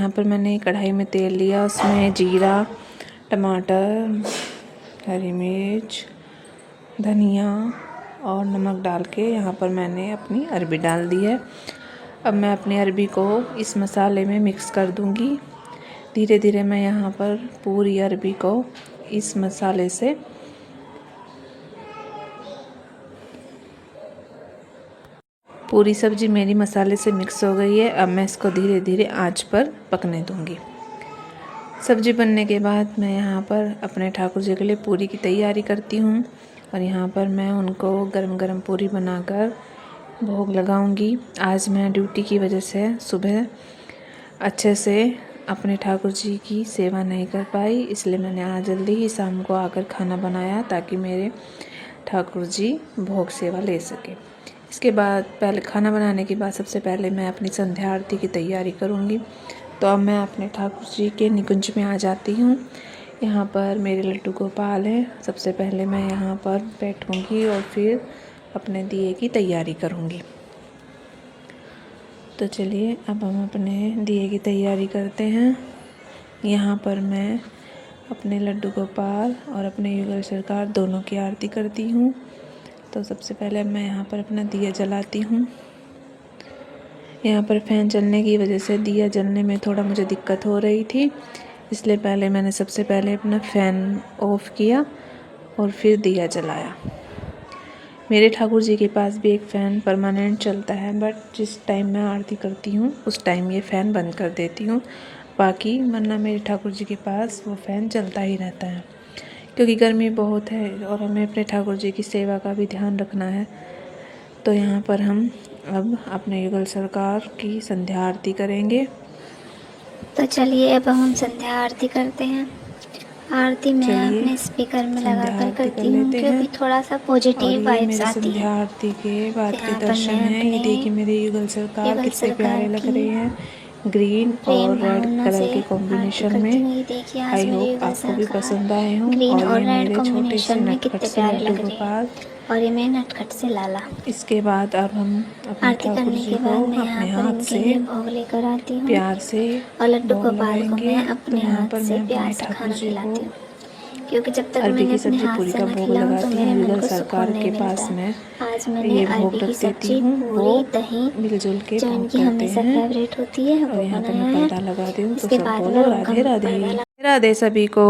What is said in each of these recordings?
यहाँ पर मैंने कढ़ाई में तेल लिया, उसमें जीरा, टमाटर, हरी मिर्च, धनिया और नमक डाल के यहाँ पर मैंने अपनी अरबी डाल दी है। अब मैं अपनी अरबी को इस मसाले में मिक्स कर दूँगी। धीरे धीरे मैं यहाँ पर पूरी अरबी को इस मसाले से पूरी सब्ज़ी मेरी मसाले से मिक्स हो गई है। अब मैं इसको धीरे धीरे आंच पर पकने दूँगी। सब्ज़ी बनने के बाद मैं यहाँ पर अपने ठाकुर जी के लिए पूरी की तैयारी करती हूँ और यहाँ पर मैं उनको गरम गरम पूरी बनाकर भोग लगाऊंगी। आज मैं ड्यूटी की वजह से सुबह अच्छे से अपने ठाकुर जी की सेवा नहीं कर पाई, इसलिए मैंने आज जल्दी ही शाम को आकर खाना बनाया ताकि मेरे ठाकुर जी भोग सेवा ले सके। इसके बाद पहले खाना बनाने के बाद सबसे पहले मैं अपनी संध्या आरती की तैयारी करूँगी। तो अब मैं अपने ठाकुर जी के निकुंज में आ जाती हूँ। यहाँ पर मेरे लड्डू गोपाल हैं। सबसे पहले मैं यहाँ पर बैठूँगी और फिर अपने दिए की तैयारी करूँगी। तो चलिए अब हम अपने दिए की तैयारी करते हैं। यहाँ पर मैं अपने लड्डू गोपाल और अपने युगल सरकार दोनों की आरती करती हूँ। तो सबसे पहले मैं यहाँ पर अपना दिया जलाती हूँ। यहाँ पर फ़ैन चलने की वजह से दिया जलने में थोड़ा मुझे दिक्कत हो रही थी, इसलिए पहले मैंने सबसे पहले अपना फ़ैन ऑफ़ किया और फिर दिया जलाया। मेरे ठाकुर जी के पास भी एक फ़ैन परमानेंट चलता है, बट जिस टाइम मैं आरती करती हूँ उस टाइम ये फ़ैन बंद कर देती हूँ। बाकी वरना मेरे ठाकुर जी के पास वो फ़ैन चलता ही रहता है, क्योंकि गर्मी बहुत है और हमें अपने ठाकुर जी की सेवा का भी ध्यान रखना है। तो यहाँ पर हम अब अपने युगल सरकार की संध्या आरती करेंगे। तो चलिए अब हम संध्या आरती करते हैं। आरती मैं अपने स्पीकर में लगाकर करती हूँ क्योंकि थोड़ा सा पॉजिटिव वाइब्स आती है। संध्या आरती के बाद के दर्शन हैं। ये देखिए मेरे युगल सरकार कितने प्यारे लग रहे हैं, ग्रीन और रेड कलर के कॉम्बिनेशन में। आई होप आपको भी पसंद आए हों। ग्रीन और और ये रेड मेरे छोटे से कॉम्बिनेशन में नटखट कितने से प्यारे लड्डू लग रहे गोपाल। हैं। और ये मैं नटखट से लाला। इसके बाद अब हम अपने आरती ठाकुर करने जी के को बाद मैं अपने यहाँ पर हाथ इनके से लिए भोग लेकर आती हूँ प्यार से और लड्डू भोग गोपाल को लगाएंगे। मैं तो अपने यहाँ हाथ पर से मैं प्यार अपने से ठाकुर खाना जी को खिलाती हूँ, क्योंकि जब तक अरबी मैंने की अपने सब्ज़ी हाथ पूरी से का ना भोग खिलाऊं तो लगाती मेरे हूँ। मन युगल को सरकार सुकून नहीं के मिलता पास है। मैं आज मैंने ये अरबी भोग की रख देती सब्जी, हूँ। वो पूरी, दही, मिलजुल के जो भोग इनकी करते हमेशा हैं। फेवरेट होती है, और वो यहाँ पर बनाया मैं है। पर्दा लगा दी हूँ। तो इसके सब बाद बोलो मैं राधे राधे। पर्दा राधे सभी को।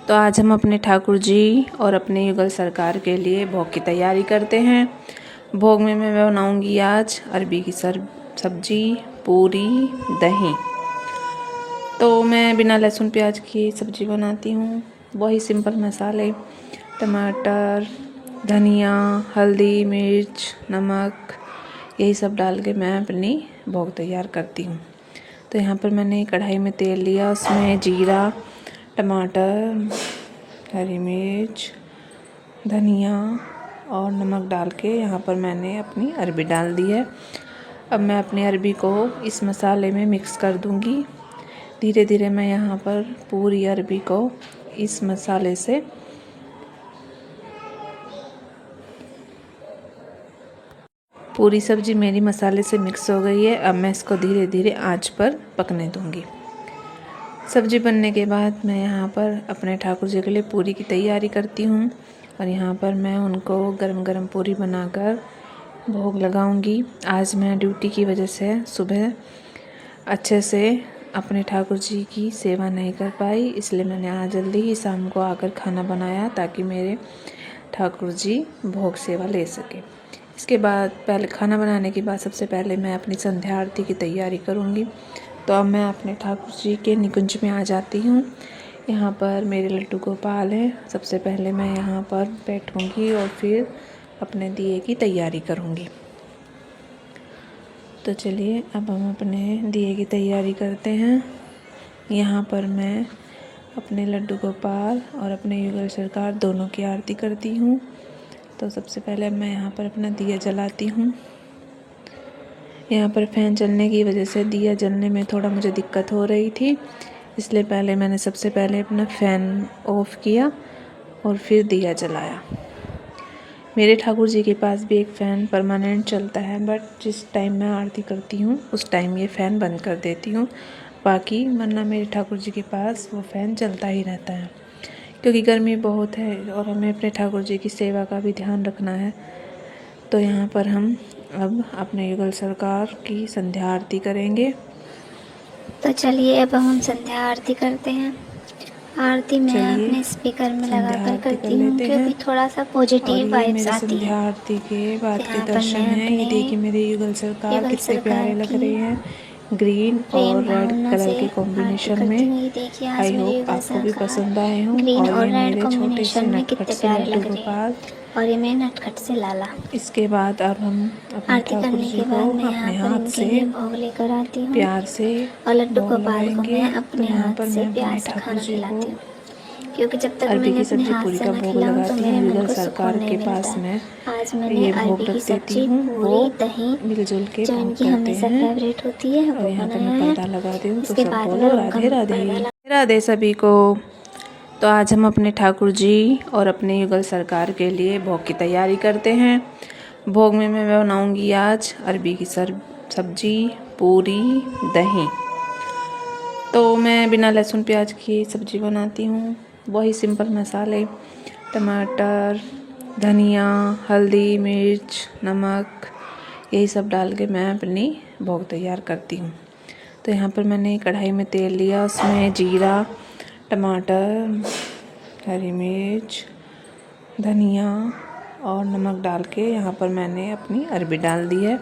तो आज हम अपने ठाकुर जी और अपने युगल सरकार के लिए भोग की तैयारी करते हैं। भोग में मैं बनाऊंगी आज अरबी की सब्जी, पूरी, दही। तो मैं बिना लहसुन प्याज की सब्ज़ी बनाती हूँ। वही सिंपल मसाले, टमाटर, धनिया, हल्दी, मिर्च, नमक, यही सब डाल के मैं अपनी भोग तैयार करती हूँ। तो यहाँ पर मैंने कढ़ाई में तेल लिया, उसमें जीरा, टमाटर, हरी मिर्च, धनिया और नमक डाल के यहाँ पर मैंने अपनी अरबी डाल दी है। अब मैं अपनी अरबी को इस मसाले में मिक्स कर दूँगी। धीरे धीरे मैं यहाँ पर पूरी अरबी को इस मसाले से पूरी सब्ज़ी मेरी मसाले से मिक्स हो गई है। अब मैं इसको धीरे धीरे आंच पर पकने दूँगी। सब्ज़ी बनने के बाद मैं यहाँ पर अपने ठाकुर जी के लिए पूरी की तैयारी करती हूँ और यहाँ पर मैं उनको गरम गरम पूरी बनाकर भोग लगाऊंगी। आज मैं ड्यूटी की वजह से सुबह अच्छे से अपने ठाकुर जी की सेवा नहीं कर पाई, इसलिए मैंने आज जल्दी ही शाम को आकर खाना बनाया ताकि मेरे ठाकुर जी भोग सेवा ले सके। इसके बाद पहले खाना बनाने के बाद सबसे पहले मैं अपनी संध्या आरती की तैयारी करूँगी। तो अब मैं अपने ठाकुर जी के निकुंज में आ जाती हूँ। यहाँ पर मेरे लड्डू गोपाल हैं। सबसे पहले मैं यहाँ पर बैठूँगी और फिर अपने दिए की तैयारी करूँगी। तो चलिए अब हम अपने दिए की तैयारी करते हैं। यहाँ पर मैं अपने लड्डू गोपाल और अपने युगल सरकार दोनों की आरती करती हूँ। तो सबसे पहले मैं यहाँ पर अपना दिया जलाती हूँ। यहाँ पर फ़ैन चलने की वजह से दिया जलने में थोड़ा मुझे दिक्कत हो रही थी, इसलिए पहले मैंने सबसे पहले अपना फ़ैन ऑफ़ किया और फिर दिया जलाया। मेरे ठाकुर जी के पास भी एक फ़ैन परमानेंट चलता है, बट जिस टाइम मैं आरती करती हूँ उस टाइम ये फ़ैन बंद कर देती हूँ। बाकी वरना मेरे ठाकुर जी के पास वो फ़ैन चलता ही रहता है, क्योंकि गर्मी बहुत है और हमें अपने ठाकुर जी की सेवा का भी ध्यान रखना है। तो यहाँ पर हम अब अपने युगल सरकार की संध्या आरती करेंगे। तो चलिए अब हम संध्या आरती करते हैं। आरती मैं अपने स्पीकर में लगाकर करती हूँ, क्योंकि थोड़ा सा पॉजिटिव वाइब्स आती है। संध्या आरती के बाद के दर्शन हैं। ये देखिए मेरे युगल सरकार कितने प्यारे लग रहे हैं, ग्रीन और रेड कलर के कॉम्बिनेशन में। आई होप आपको भी पसंद आए हों। ग्रीन और ये रेड मेरे छोटे से कॉम्बिनेशन में नटखट कितने से प्यारे लड्डू लग रहे गोपाल। हैं। और ये मैं नटखट से लाला। इसके बाद अब हम अपने आरती ठाकुर करने जी के को बाद मैं अपने यहाँ पर हाथ इनके से लिए भोग लेकर आती हूँ प्यार से और लड्डू भोग गोपाल को लगाएंगे। मैं अपने तो यहाँ हाथ पर से मैं प्यार अपने से ठाकुर खाना जी खिलाती को हूँ, क्योंकि जब तक अरबी मैंने की अपने सब्जी हाथ पूरी से का ना भोग खिलाऊं तो लगाती मेरे हूँ। मन युगल को सरकार सुकून नहीं के मिलता पास है। मैं आज मैंने ये अरबी भोग की रख देती सब्जी, हूँ। वो पूरी, दही, मिलजुल के जो भोग इनकी करते हमेशा हैं। फेवरेट होती है, और वो यहाँ पर बनाया मैं है। पर्दा लगा दी हूँ, तो इसके सब बाद बोलो मैं उनका राधे राधे। पर्दा राधे सभी को। तो आज हम अपने ठाकुर जी और अपने युगल सरकार के लिए भोग की तैयारी करते हैं। भोग में मैं बनाऊंगी आज अरबी की सब्जी, पूरी, दही। तो मैं बिना लहसुन प्याज की सब्जी बनाती हूँ। वही सिंपल मसाले, टमाटर, धनिया, हल्दी, मिर्च, नमक, यही सब डाल के मैं अपनी भोग तैयार करती हूँ। तो यहाँ पर मैंने कढ़ाई में तेल लिया, उसमें जीरा, टमाटर, हरी मिर्च, धनिया और नमक डाल के यहाँ पर मैंने अपनी अरबी डाल दी है।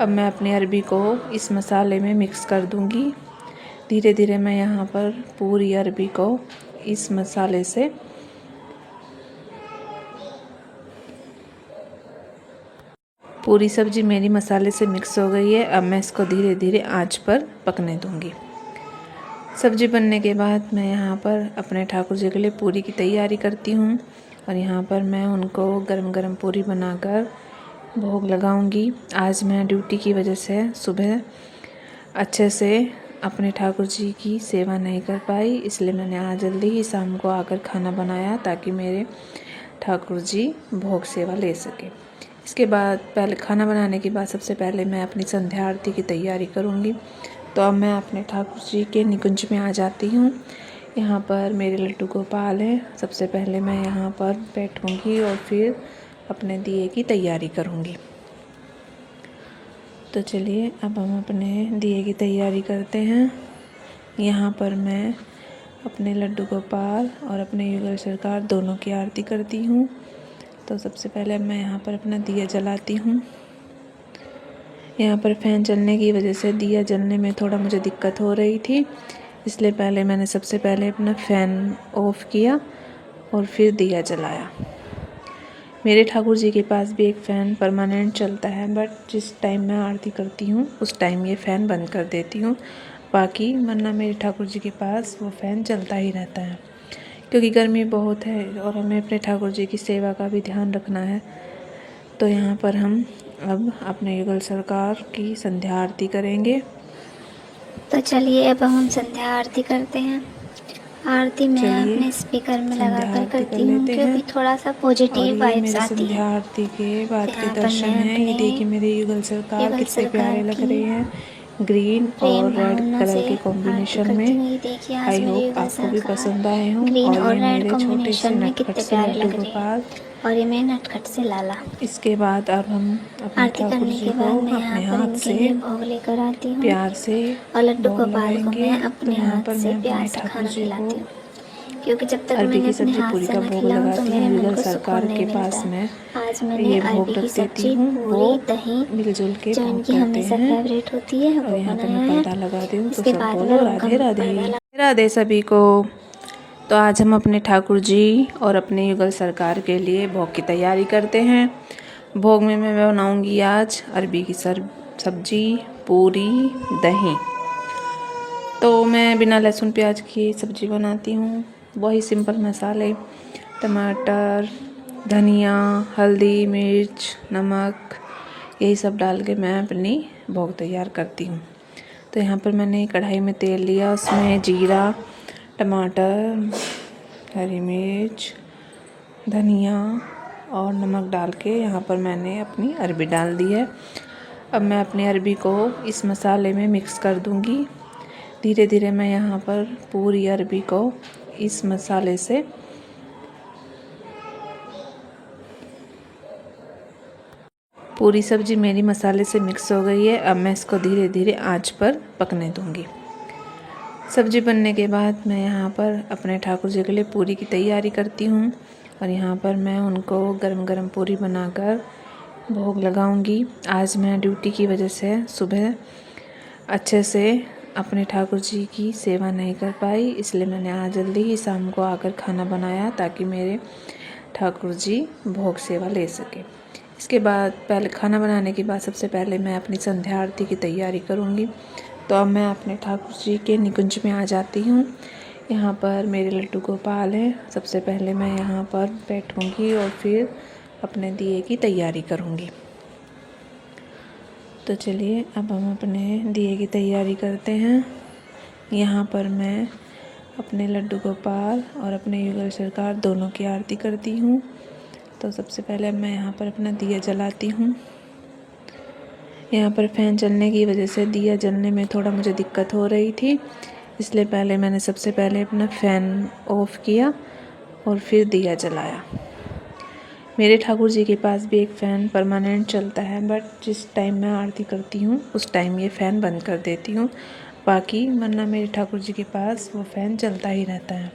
अब मैं अपनी अरबी को इस मसाले में मिक्स कर दूँगी। धीरे धीरे मैं यहाँ पर पूरी अरबी को इस मसाले से पूरी सब्जी मेरी मसाले से मिक्स हो गई है। अब मैं इसको धीरे धीरे आंच पर पकने दूँगी। सब्जी बनने के बाद मैं यहाँ पर अपने ठाकुर जी के लिए पूरी की तैयारी करती हूँ और यहाँ पर मैं उनको गरम गरम पूरी बनाकर भोग लगाऊंगी। आज मैं ड्यूटी की वजह से सुबह अच्छे से अपने ठाकुर जी की सेवा नहीं कर पाई, इसलिए मैंने आज जल्दी ही शाम को आकर खाना बनाया ताकि मेरे ठाकुर जी भोग सेवा ले सके। इसके बाद पहले खाना बनाने के बाद सबसे पहले मैं अपनी संध्या आरती की तैयारी करूँगी। तो अब मैं अपने ठाकुर जी के निकुंज में आ जाती हूँ। यहाँ पर मेरे लड्डू गोपाल हैं। सबसे पहले मैं यहाँ पर बैठूँगी और फिर अपने दिए की तैयारी करूँगी। तो चलिए अब हम अपने दिए की तैयारी करते हैं। यहाँ पर मैं अपने लड्डू गोपाल और अपने युगल सरकार दोनों की आरती करती हूँ। तो सबसे पहले मैं यहाँ पर अपना दिया जलाती हूँ। यहाँ पर फ़ैन चलने की वजह से दिया जलने में थोड़ा मुझे दिक्कत हो रही थी, इसलिए पहले मैंने सबसे पहले अपना फ़ैन ऑफ़ किया और फिर दिया जलाया। मेरे ठाकुर जी के पास भी एक फ़ैन परमानेंट चलता है, बट जिस टाइम मैं आरती करती हूँ उस टाइम ये फ़ैन बंद कर देती हूँ। बाकी वरना मेरे ठाकुर जी के पास वो फ़ैन चलता ही रहता है, क्योंकि गर्मी बहुत है और हमें अपने ठाकुर जी की सेवा का भी ध्यान रखना है। तो यहाँ पर हम अब अपने युगल सरकार की संध्या आरती करेंगे। तो चलिए अब हम संध्या आरती करते हैं। आरती मैं अपने स्पीकर में लगाकर करती हूँ, क्योंकि थोड़ा सा पॉजिटिव वाइब्स आती है। संध्या आरती के बाद के दर्शन हैं। ये देखिए मेरे युगल सरकार कितने प्यारे लग रहे हैं, ग्रीन और रेड कलर के कॉम्बिनेशन में। आई होप आपको भी पसंद आए हों। ग्रीन और ये रेड मेरे छोटे से कॉम्बिनेशन में नटखट कितने से प्यारे लड्डू लग रहे गोपाल। हैं। और ये मैं नटखट से लाला। इसके बाद अब हम अपने आरती ठाकुर करने जी के को बाद मैं अपने यहाँ पर हाथ इनके से लिए भोग लेकर आती हूँ प्यार से और लड्डू भोग गोपाल को लगाएंगे। मैं अपने तो यहाँ हाथ पर से मैं प्यार अपने से ठाकुर खाना जी को खिलाती हूँ, क्योंकि जब तक अरबी मैंने की अपने सब्जी हाथ पूरी से का ना भोग खिलाऊं तो लगाती मेरे हूँ। मन युगल को सरकार सुकून के नहीं पास मिलता है। मैं आज मैंने ये भोग अरबी रख की देती सब्जी, हूँ। पूरी, वो दही, मिलजुल के जो भोग इनकी करते हमेशा हैं। फेवरेट होती है, और वो यहाँ पर बनाया मैं है। पर्दा लगा दी हूँ, तो इसके सब बाद बोलो मैं उनका राधे राधे। पर्दा राधे सभी को। तो आज हम अपने ठाकुर जी और अपने युगल सरकार के लिए भोग की तैयारी करते हैं। भोग में मैं बनाऊंगी आज अरबी की सब्जी, पूरी, दही। तो मैं बिना लहसुन प्याज की सब्जी बनाती हूँ। वही सिंपल मसाले, टमाटर, धनिया, हल्दी, मिर्च, नमक, यही सब डाल के मैं अपनी भोग तैयार करती हूँ। तो यहाँ पर मैंने कढ़ाई में तेल लिया, उसमें जीरा, टमाटर, हरी मिर्च, धनिया और नमक डाल के यहाँ पर मैंने अपनी अरबी डाल दी है। अब मैं अपनी अरबी को इस मसाले में मिक्स कर दूँगी। धीरे धीरे मैं यहाँ पर पूरी अरबी को इस मसाले से पूरी सब्जी मेरी मसाले से मिक्स हो गई है। अब मैं इसको धीरे धीरे आंच पर पकने दूंगी। सब्जी बनने के बाद मैं यहाँ पर अपने ठाकुर जी के लिए पूरी की तैयारी करती हूँ और यहाँ पर मैं उनको गरम गरम पूरी बनाकर भोग लगाऊंगी। आज मैं ड्यूटी की वजह से सुबह अच्छे से अपने ठाकुर जी की सेवा नहीं कर पाई, इसलिए मैंने आज जल्दी ही शाम को आकर खाना बनाया ताकि मेरे ठाकुर जी भोग सेवा ले सके। इसके बाद पहले खाना बनाने के बाद सबसे पहले मैं अपनी संध्या आरती की तैयारी करूँगी। तो अब मैं अपने ठाकुर जी के निकुंज में आ जाती हूँ। यहाँ पर मेरे लड्डू गोपाल हैं। सबसे पहले मैं यहाँ पर बैठूँगी और फिर अपने दिए की तैयारी करूँगी। तो चलिए अब हम अपने दिए की तैयारी करते हैं। यहाँ पर मैं अपने लड्डू गोपाल और अपने युगल सरकार दोनों की आरती करती हूँ। तो सबसे पहले मैं यहाँ पर अपना दिया जलाती हूँ। यहाँ पर फ़ैन चलने की वजह से दिया जलने में थोड़ा मुझे दिक्कत हो रही थी, इसलिए पहले मैंने सबसे पहले अपना फ़ैन ऑफ़ किया और फिर दिया जलाया। मेरे ठाकुर जी के पास भी एक फ़ैन परमानेंट चलता है, बट जिस टाइम मैं आरती करती हूँ उस टाइम ये फ़ैन बंद कर देती हूँ। बाकी वरना मेरे ठाकुर जी के पास वो फ़ैन चलता ही रहता है,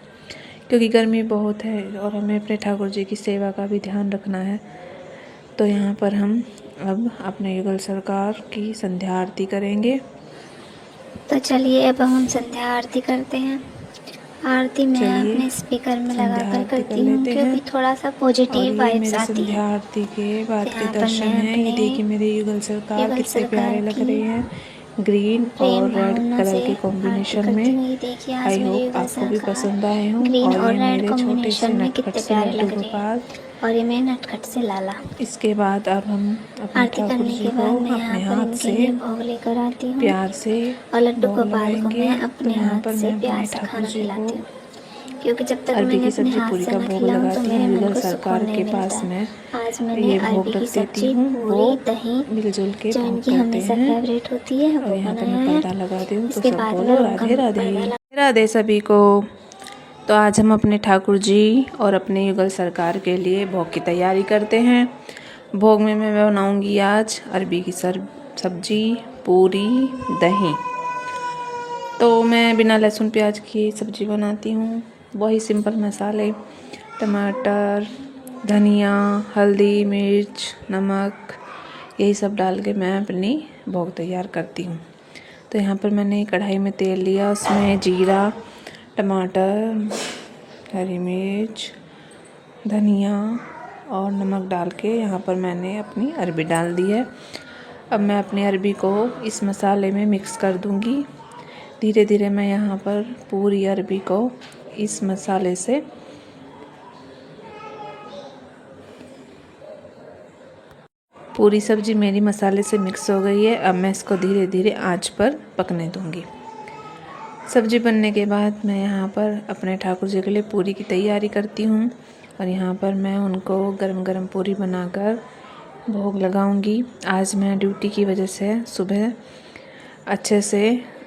क्योंकि गर्मी बहुत है और हमें अपने ठाकुर जी की सेवा का भी ध्यान रखना है। तो यहाँ पर हम अब अपने युगल सरकार की संध्या आरती करेंगे। तो चलिए अब हम संध्या आरती करते हैं। आरती मैं अपने स्पीकर में लगाकर करती हूँ क्योंकि थोड़ा सा पॉजिटिव वाइब्स आती है। संध्या आरती के बाद के दर्शन हैं। ये देखिए मेरे युगल सरकार कितने प्यारे लग रहे हैं, ग्रीन और रेड कलर के कॉम्बिनेशन में। आई होप आपको भी पसंद आए हों। और ये मेरे छोटे से नटखट से लड्डू गोपाल और ये मैं नटखट से लाला। इसके बाद अब हम अपने ठाकुर जी को अपने हाथ से भोग लेकर आती हूँ प्यार से और लड्डू भोग गोपाल को मैं अपने यहाँ हाथ पर से मैं प्यार अपने से ठाकुर खाना जी खिलाती को हूँ, क्योंकि जब तक अरबी मैंने की अपने सब्जी हाथ पूरी से का ना भोग खिलाऊं तो लगाती मेरे हूँ। मन युगल को सरकार सुकून के नहीं पास मिलता। मैं आज मैंने ये अरबी भोग की रख देती सब्जी, हूँ। वो पूरी, दही मिलजुल के जो भोग इनकी करते हमेशा हैं। फेवरेट होती है और वो यहाँ पर बनाया मैं है। पर्दा लगा दी हूँ, तो इसके सब बाद बोलो मैं राधे राधे। पर्दा राधे सभी को। तो आज हम अपने ठाकुर जी और अपने युगल सरकार के लिए भोग की तैयारी करते हैं। भोग में मैं बनाऊंगी आज अरबी की सब्जी, पूरी, दही। तो मैं बिना लहसुन प्याज की सब्जी बनाती हूँ। वही सिंपल मसाले, टमाटर, धनिया, हल्दी, मिर्च, नमक, यही सब डाल के मैं अपनी भोग तैयार करती हूँ। तो यहाँ पर मैंने कढ़ाई में तेल लिया, उसमें जीरा, टमाटर, हरी मिर्च, धनिया और नमक डाल के यहाँ पर मैंने अपनी अरबी डाल दी है। अब मैं अपनी अरबी को इस मसाले में मिक्स कर दूँगी। धीरे धीरे मैं यहाँ पर पूरी अरबी को इस मसाले से पूरी सब्जी मेरी मसाले से मिक्स हो गई है। अब मैं इसको धीरे धीरे आंच पर पकने दूँगी। सब्जी बनने के बाद मैं यहाँ पर अपने ठाकुर जी के लिए पूरी की तैयारी करती हूँ और यहाँ पर मैं उनको गरम गरम पूरी बनाकर भोग लगाऊंगी। आज मैं ड्यूटी की वजह से सुबह अच्छे से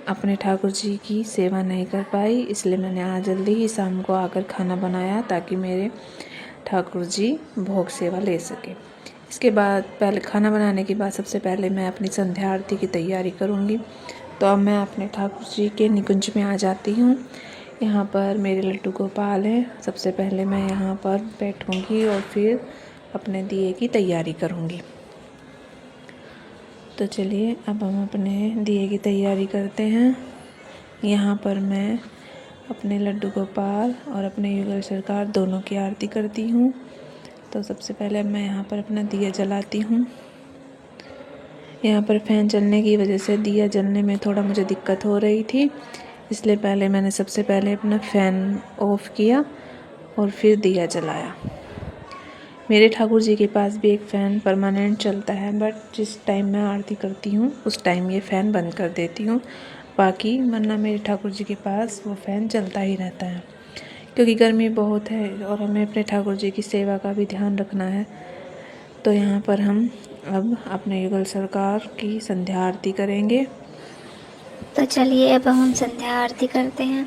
अपने ठाकुर जी की सेवा नहीं कर पाई, इसलिए मैंने आज जल्दी ही शाम को आकर खाना बनाया ताकि मेरे ठाकुर जी भोग सेवा ले सके। इसके बाद पहले खाना बनाने के बाद सबसे पहले मैं अपनी संध्या आरती की तैयारी करूँगी। तो अब मैं अपने ठाकुर जी के निकुंज में आ जाती हूँ। यहाँ पर मेरे लड्डू गोपाल हैं। सबसे पहले मैं यहाँ पर बैठूँगी और फिर अपने दिए की तैयारी करूँगी। तो चलिए अब हम अपने दिए की तैयारी करते हैं। यहाँ पर मैं अपने लड्डू गोपाल और अपने युगल सरकार दोनों की आरती करती हूँ। तो सबसे पहले मैं यहाँ पर अपना दिया जलाती हूँ। यहाँ पर फ़ैन चलने की वजह से दिया जलने में थोड़ा मुझे दिक्कत हो रही थी, इसलिए पहले मैंने सबसे पहले अपना फ़ैन ऑफ़ किया और फिर दिया जलाया। मेरे ठाकुर जी के पास भी एक फ़ैन परमानेंट चलता है, बट जिस टाइम मैं आरती करती हूँ उस टाइम ये फ़ैन बंद कर देती हूँ। बाकी वरना मेरे ठाकुर जी के पास वो फ़ैन चलता ही रहता है, क्योंकि गर्मी बहुत है और हमें अपने ठाकुर जी की सेवा का भी ध्यान रखना है। तो यहाँ पर हम अब अपने युगल सरकार की संध्या आरती करेंगे। तो चलिए अब हम संध्या आरती करते हैं।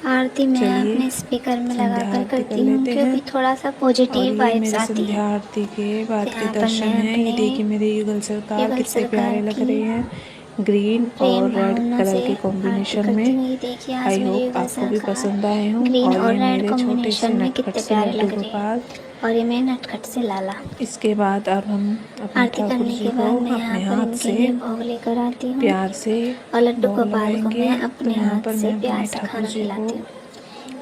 आरती मैं अपने स्पीकर में लगाकर करती हूँ क्योंकि थोड़ा सा पॉजिटिव वाइब्स आती है। संध्या आरती के बाद के दर्शन हैं। ये देखिए मेरे युगल सरकार कितने प्यारे लग रहे हैं, ग्रीन और रेड कलर के कॉम्बिनेशन में। आई होप आपको भी पसंद आए हों। ग्रीन और ये रेड मेरे छोटे से कॉम्बिनेशन में नटखट कितने से प्यारे लड्डू लग रहे गोपाल। हैं। और ये मैं नटखट से लाला। इसके बाद अब हम अपने आरती ठाकुर करने जी के को बाद मैं अपने यहाँ पर हाथ इनके से लिए भोग लेकर आती हूँ प्यार से और लड्डू भोग गोपाल को लगाएंगे। मैं अपने तो यहाँ हाथ पर से मैं प्यार अपने से ठाकुर खाना जी खिलाती को हूँ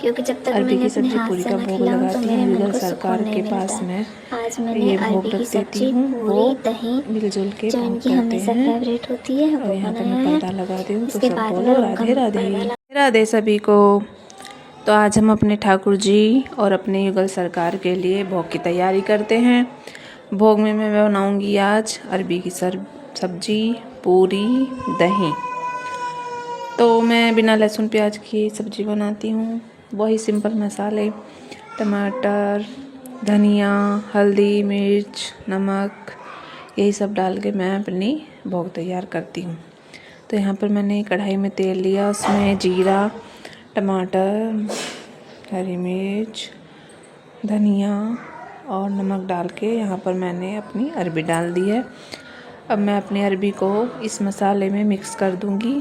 क्योंकि जब तक अरबी मैंने की अपने सब्जी हाथ पूरी से का ना भोग खिलाऊं तो लगाती मेरे हूँ। मन युगल को सरकार सुकून नहीं के मिलता पास है। मैं आज मैंने ये अरबी भोग की रख देती सब्जी, हूँ। वो पूरी, दही, मिलजुल के जो भोग इनकी करते हमेशा हैं। फेवरेट होती है और वो यहाँ पर बनाया मैं है। पर्दा लगा दी हूँ, तो इसके सब बाद बोलो मैं उनका राधे राधे। पर्दा राधे सभी को। तो आज हम अपने ठाकुर जी और अपने युगल सरकार के लिए भोग की तैयारी करते हैं। भोग में मैं बनाऊंगी आज अरबी की सब्जी, पूरी, दही। तो मैं बिना लहसुन प्याज की सब्जी बनाती हूँ। वही सिंपल मसाले, टमाटर, धनिया, हल्दी, मिर्च, नमक, यही सब डाल के मैं अपनी भोग तैयार करती हूँ। तो यहाँ पर मैंने कढ़ाई में तेल लिया, उसमें जीरा, टमाटर, हरी मिर्च, धनिया और नमक डाल के यहाँ पर मैंने अपनी अरबी डाल दी है। अब मैं अपनी अरबी को इस मसाले में मिक्स कर दूँगी।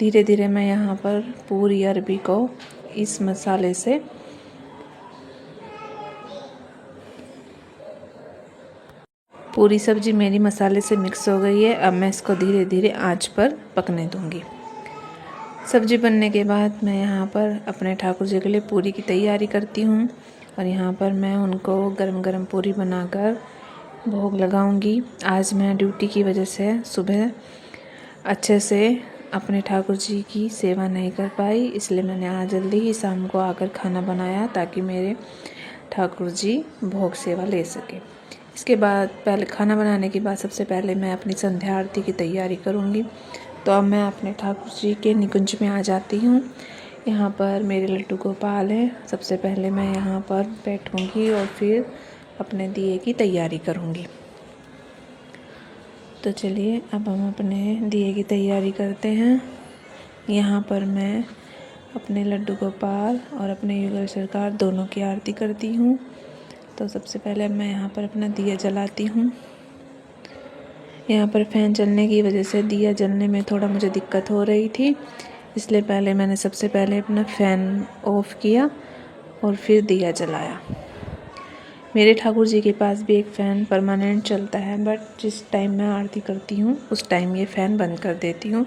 धीरे धीरे मैं यहाँ पर पूरी अरबी को इस मसाले से पूरी सब्जी मेरी मसाले से मिक्स हो गई है। अब मैं इसको धीरे धीरे आंच पर पकने दूँगी। सब्जी बनने के बाद मैं यहाँ पर अपने ठाकुर जी के लिए पूरी की तैयारी करती हूँ और यहाँ पर मैं उनको गरम गरम पूरी बनाकर भोग लगाऊंगी। आज मैं ड्यूटी की वजह से सुबह अच्छे से अपने ठाकुर जी की सेवा नहीं कर पाई, इसलिए मैंने आज जल्दी ही शाम को आकर खाना बनाया ताकि मेरे ठाकुर जी भोग सेवा ले सके। इसके बाद पहले खाना बनाने के बाद सबसे पहले मैं अपनी संध्या आरती की तैयारी करूँगी। तो अब मैं अपने ठाकुर जी के निकुंज में आ जाती हूँ। यहाँ पर मेरे लड्डू गोपाल हैं। सबसे पहले मैं यहाँ पर बैठूँगी और फिर अपने दिए की तैयारी करूँगी। तो चलिए अब हम अपने दिए की तैयारी करते हैं। यहाँ पर मैं अपने लड्डू गोपाल और अपने युगल सरकार दोनों की आरती करती हूँ। तो सबसे पहले मैं यहाँ पर अपना दिया जलाती हूँ। यहाँ पर फ़ैन चलने की वजह से दिया जलने में थोड़ा मुझे दिक्कत हो रही थी, इसलिए पहले मैंने सबसे पहले अपना फ़ैन ऑफ़ किया और फिर दिया जलाया। मेरे ठाकुर जी के पास भी एक फ़ैन परमानेंट चलता है, बट जिस टाइम मैं आरती करती हूँ उस टाइम ये फ़ैन बंद कर देती हूँ।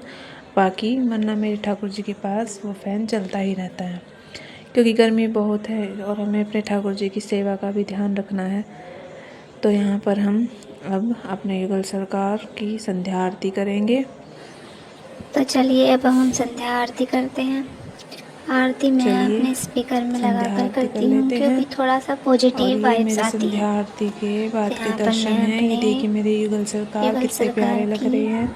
बाकी वरना मेरे ठाकुर जी के पास वो फ़ैन चलता ही रहता है, क्योंकि गर्मी बहुत है और हमें अपने ठाकुर जी की सेवा का भी ध्यान रखना है। तो यहाँ पर हम अब अपने युगल सरकार की संध्या आरती करेंगे। तो चलिए अब हम संध्या आरती करते हैं। आरती मैं अपने स्पीकर में लगाकर करती हूँ क्योंकि थोड़ा सा पॉजिटिव वाइब्स आती है। संध्या आरती के बाद के दर्शन हैं। ये देखिए मेरे युगल सरकार कितने प्यारे लग रहे हैं,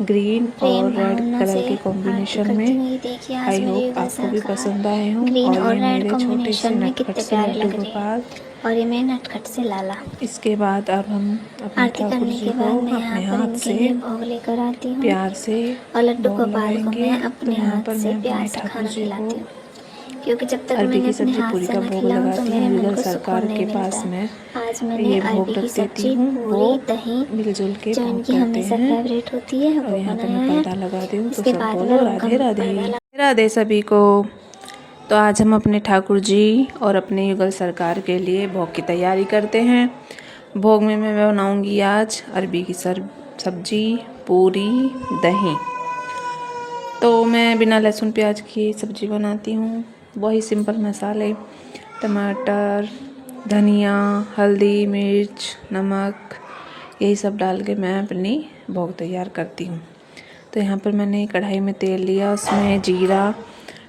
ग्रीन और रेड कलर के कॉम्बिनेशन में। आई होप आपको भी पसंद आए हों। और ये मेरे छोटे से नटखट से लड्डू गोपाल। और ये मैं नटखट से लाला। इसके बाद अब हम अपने आरती ठाकुर करने जी के को बाद मैं अपने यहाँ पर हाथ इनके से लिए भोग लेकर आती हूँ प्यार से और लड्डू भोग गोपाल को लगाएंगे। मैं अपने तो यहाँ हाथ पर से मैं प्यार अपने से ठाकुर खाना जी खिलाती को हूँ क्योंकि जब तक अरबी मैंने की अपने सब्जी हाथ पूरी से का ना भोग खिलाऊं तो लगाती मेरे हूँ। मन युगल को सरकार सुकून नहीं के मिलता पास है। मैं आज मैंने ये भोग अरबी रख की देती सब्जी, हूँ। पूरी, वो दही, मिलजुल के जो भोग इनकी करते हमेशा हैं। फेवरेट होती है और वो यहाँ पर बनाया मैं है। पर्दा लगा दी हूँ, तो इसके सब बाद बोलो मैं उनका राधे राधे। पर्दा राधे सभी को। तो आज हम अपने ठाकुर जी और अपने युगल सरकार के लिए भोग की तैयारी करते हैं। भोग में मैं बनाऊंगी आज अरबी की सब्जी, पूरी, दही। तो मैं बिना लहसुन प्याज की सब्जी बनाती हूँ। वही सिंपल मसाले, टमाटर, धनिया, हल्दी, मिर्च, नमक, यही सब डाल के मैं अपनी भोग तैयार करती हूँ। तो यहाँ पर मैंने कढ़ाई में तेल लिया, उसमें जीरा,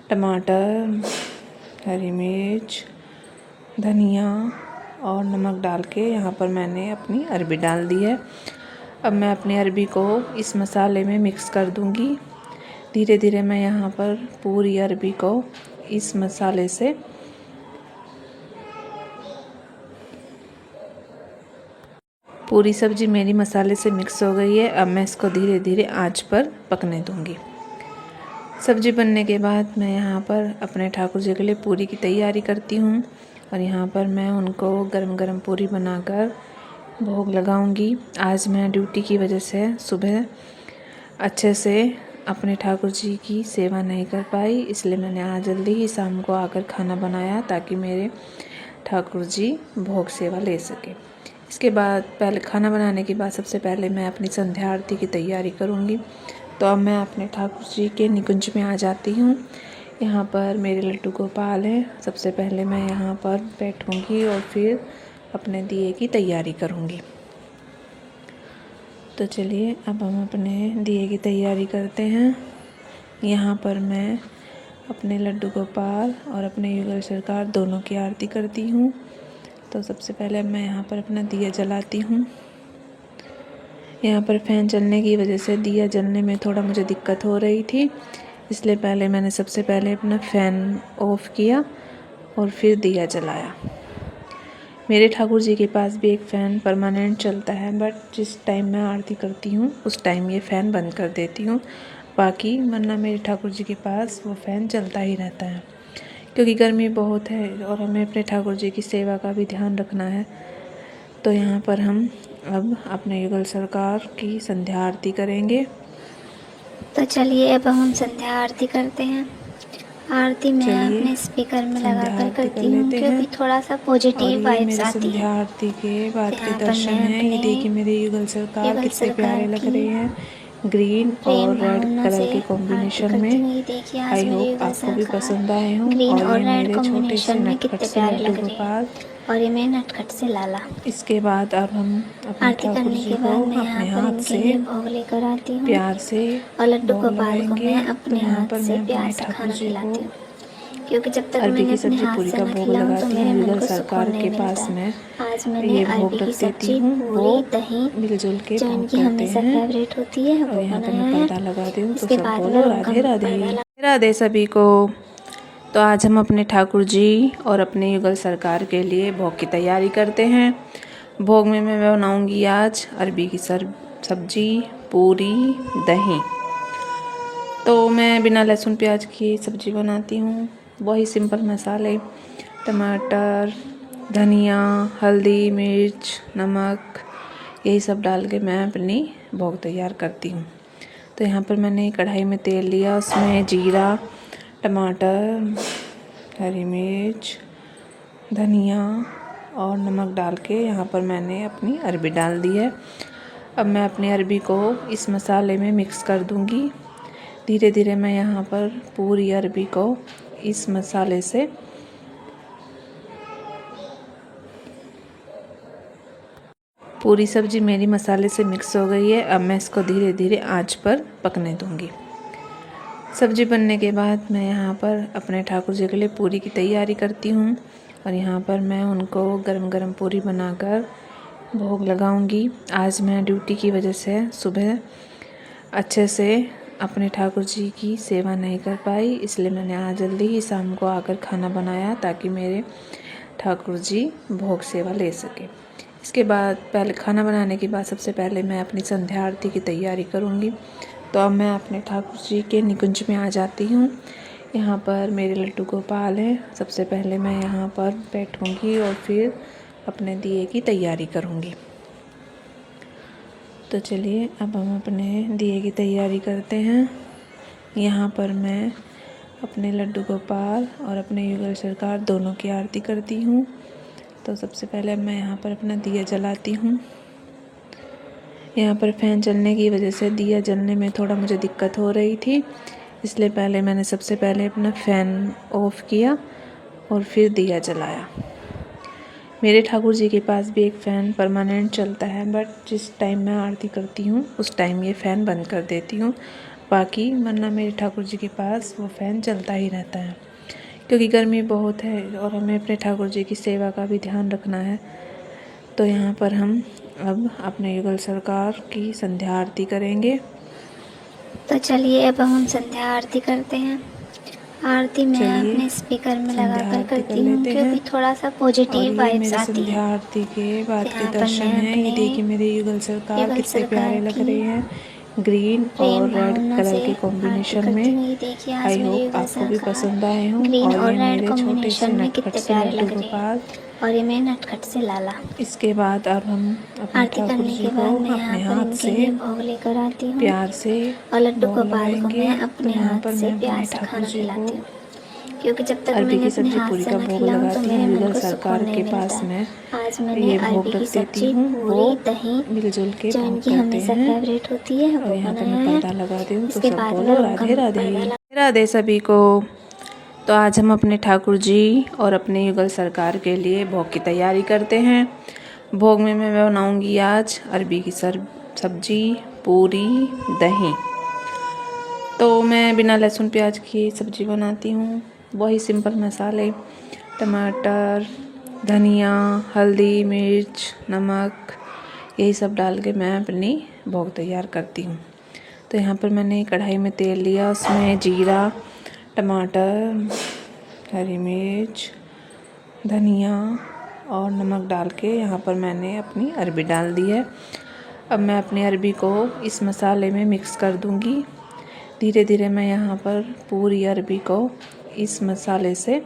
टमाटर, हरी मिर्च, धनिया और नमक डाल के यहाँ पर मैंने अपनी अरबी डाल दी है। अब मैं अपनी अरबी को इस मसाले में मिक्स कर दूँगी। धीरे धीरे मैं यहाँ पर पूरी अरबी को इस मसाले से पूरी सब्जी मेरी मसाले से मिक्स हो गई है। अब मैं इसको धीरे धीरे आंच पर पकने दूँगी। सब्जी बनने के बाद मैं यहाँ पर अपने ठाकुर जी के लिए पूरी की तैयारी करती हूँ और यहाँ पर मैं उनको गरम गरम पूरी बनाकर भोग लगाऊंगी। आज मैं ड्यूटी की वजह से सुबह अच्छे से अपने ठाकुर जी की सेवा नहीं कर पाई, इसलिए मैंने आज जल्दी ही शाम को आकर खाना बनाया ताकि मेरे ठाकुर जी भोग सेवा ले सके। इसके बाद पहले खाना बनाने के बाद सबसे पहले मैं अपनी संध्या आरती की तैयारी करूँगी। तो अब मैं अपने ठाकुर जी के निकुंज में आ जाती हूँ। यहाँ पर मेरे लड्डू गोपाल हैं। सबसे पहले मैं यहाँ पर बैठूँगी और फिर अपने दिए की तैयारी करूँगी। तो चलिए अब हम अपने दिए की तैयारी करते हैं। यहाँ पर मैं अपने लड्डू गोपाल और अपने युगल सरकार दोनों की आरती करती हूँ। तो सबसे पहले मैं यहाँ पर अपना दिया जलाती हूँ। यहाँ पर फ़ैन चलने की वजह से दिया जलने में थोड़ा मुझे दिक्कत हो रही थी, इसलिए पहले मैंने सबसे पहले अपना फ़ैन ऑफ़ किया और फिर दिया जलाया। मेरे ठाकुर जी के पास भी एक फ़ैन परमानेंट चलता है, बट जिस टाइम मैं आरती करती हूँ उस टाइम ये फ़ैन बंद कर देती हूँ। बाकी वरना मेरे ठाकुर जी के पास वो फ़ैन चलता ही रहता है, क्योंकि गर्मी बहुत है और हमें अपने ठाकुर जी की सेवा का भी ध्यान रखना है। तो यहाँ पर हम अब अपने युगल सरकार की संध्या आरती करेंगे। तो चलिए अब हम संध्या आरती करते हैं। आरती मैं अपने स्पीकर में लगाकर करती हूँ क्योंकि थोड़ा सा पॉजिटिव वाइब्स आती है। संध्या आरती के बाद के दर्शन हैं। ये देखिए मेरे युगल सरकार कितने प्यारे लग रहे हैं, ग्रीन और रेड कलर के कॉम्बिनेशन में। आई होप आपको भी पसंद आए हों। ग्रीन और और ये रेड मेरे छोटे से कॉम्बिनेशन में नटखट कितने से प्यारे लड्डू लग रहे गोपाल। हैं। और ये मेरे नटखट से लाला। इसके बाद अब हम अपने आरती ठाकुर करने जी के को बाद मैं अपने यहाँ पर हाथ इनके से लिए भोग लेकर आती हूँ प्यार से और लड्डू भोग गोपाल को लगाएंगे। मैं तो अपने यहाँ हाथ पर से मैं प्यार अपने से ठाकुर खाना जी को खिलाती हूँ, क्योंकि जब तक अरबी मैंने की अपने सब्जी हाथ पूरी से का न भोग खिलाऊं तो लगाती मेरे हूँ। मन युगल को सरकार सुकून के नहीं पास मिलता। मैं आज मैंने ये अरबी भोग की रख देती सब्जी हूँ। वो पूरी दही मिलजुल के जो भोग इनकी करते हमेशा हैं। फेवरेट होती है और वो यहाँ पर बनाया मैं है। पर्दा लगा दी हूँ, तो इसके सब बाद बोलो राधे राधे। राधे सभी को। तो आज हम अपने ठाकुर जी और अपने युगल सरकार के लिए भोग की तैयारी करते हैं। भोग में मैं बनाऊंगी आज अरबी की सब्जी, पूरी, दही। तो मैं बिना लहसुन प्याज की सब्ज़ी बनाती हूँ। वही सिंपल मसाले, टमाटर, धनिया, हल्दी, मिर्च, नमक, यही सब डाल के मैं अपनी भोग तैयार करती हूँ। तो यहाँ पर मैंने कढ़ाई में तेल लिया, उसमें जीरा, टमाटर, हरी मिर्च, धनिया और नमक डाल के यहाँ पर मैंने अपनी अरबी डाल दी है। अब मैं अपनी अरबी को इस मसाले में मिक्स कर दूँगी। धीरे धीरे मैं यहाँ पर पूरी अरबी को इस मसाले से पूरी सब्ज़ी मेरी मसाले से मिक्स हो गई है। अब मैं इसको धीरे धीरे आंच पर पकने दूँगी। सब्ज़ी बनने के बाद मैं यहाँ पर अपने ठाकुर जी के लिए पूरी की तैयारी करती हूँ और यहाँ पर मैं उनको गरम गरम पूरी बनाकर भोग लगाऊंगी। आज मैं ड्यूटी की वजह से सुबह अच्छे से अपने ठाकुर जी की सेवा नहीं कर पाई, इसलिए मैंने आज जल्दी ही शाम को आकर खाना बनाया ताकि मेरे ठाकुर जी भोग सेवा ले सके। इसके बाद पहले खाना बनाने के बाद सबसे पहले मैं अपनी संध्या आरती की तैयारी करूँगी। तो अब मैं अपने ठाकुर जी के निकुंज में आ जाती हूँ। यहाँ पर मेरे लड्डू गोपाल हैं। सबसे पहले मैं यहाँ पर बैठूँगी और फिर अपने दिए की तैयारी करूँगी। तो चलिए अब हम अपने दिए की तैयारी करते हैं। यहाँ पर मैं अपने लड्डू गोपाल और अपने युगल सरकार दोनों की आरती करती हूँ। तो सबसे पहले मैं यहाँ पर अपना दिया जलाती हूँ। यहाँ पर फ़ैन चलने की वजह से दिया जलने में थोड़ा मुझे दिक्कत हो रही थी, इसलिए पहले मैंने सबसे पहले अपना फ़ैन ऑफ़ किया और फिर दिया जलाया। मेरे ठाकुर जी के पास भी एक फ़ैन परमानेंट चलता है, बट जिस टाइम मैं आरती करती हूँ उस टाइम ये फ़ैन बंद कर देती हूँ। बाकी वरना मेरे ठाकुर जी के पास वो फ़ैन चलता ही रहता है, क्योंकि गर्मी बहुत है और हमें अपने ठाकुर जी की सेवा का भी ध्यान रखना है। तो यहाँ पर हम अब अपने युगल सरकार की संध्या आरती करेंगे। तो चलिए अब हम संध्या आरती करते हैं। आरती मैं अपने स्पीकर में लगाकर करती हूँ क्योंकि थोड़ा सा पॉजिटिव वाइब्स आती है। संध्या आरती के बाद के दर्शन हैं। ये देखिए मेरे युगल सरकार कितने प्यारे लग रहे हैं, ग्रीन और रेड भावना कलर से के कॉम्बिनेशन आरती करती में। हूँ। ये देखिए आज आई मेरी होप युगल आपको भी सरकार पसंद आए हों। ग्रीन और और ये रेड मेरे छोटे कॉम्बिनेशन से में नटखट कितने से प्यारे लड्डू लग रही है। गोपाल। और ये मैं नटखट से लाला। इसके बाद अब हम अपने आरती ठाकुर करने जी के को बाद मैं यहाँ अपने पर हाथ इनके से लिए भोग लेकर आती हूँ प्यार से और लड्डू भोग गोपाल को लगाएंगे। मैं तो अपने यहाँ हाथ पर से मैं प्यार अपने से ठाकुर खाना जी को खिलाती हूँ, क्योंकि जब तक अरबी मैं की अपने सब्जी हाथ पूरी से का ना भोग खिलाऊं तो लगाती मेरे हूँ। मन युगल को सुकून सरकार नहीं के मिलता पास है। मैं आज मैंने ये भोग अरबी की रख देती सब्जी, हूँ। वो पूरी, दही, मिलजुल के जो भोग इनकी करते हमेशा हैं। फेवरेट होती है, और वो यहाँ पर बनाया मैं है। पर्दा लगा दी हूँ, तो इसके सब बाद बोलो मैं उनका राधे राधे। पर्दा राधे सभी को। तो आज हम अपने ठाकुर जी और अपने युगल सरकार के लिए भोग की तैयारी करते हैं। भोग में मैं बनाऊंगी आज अरबी की सब्जी, पूरी, दही। तो मैं बिना लहसुन प्याज की सब्जी बनाती हूँ। वही सिंपल मसाले, टमाटर, धनिया, हल्दी, मिर्च, नमक, यही सब डाल के मैं अपनी भोग तैयार करती हूँ। तो यहाँ पर मैंने कढ़ाई में तेल लिया, उसमें जीरा, टमाटर, हरी मिर्च, धनिया और नमक डाल के यहाँ पर मैंने अपनी अरबी डाल दी है। अब मैं अपनी अरबी को इस मसाले में मिक्स कर दूँगी। धीरे धीरे मैं यहाँ पर पूरी अरबी को इस मसाले से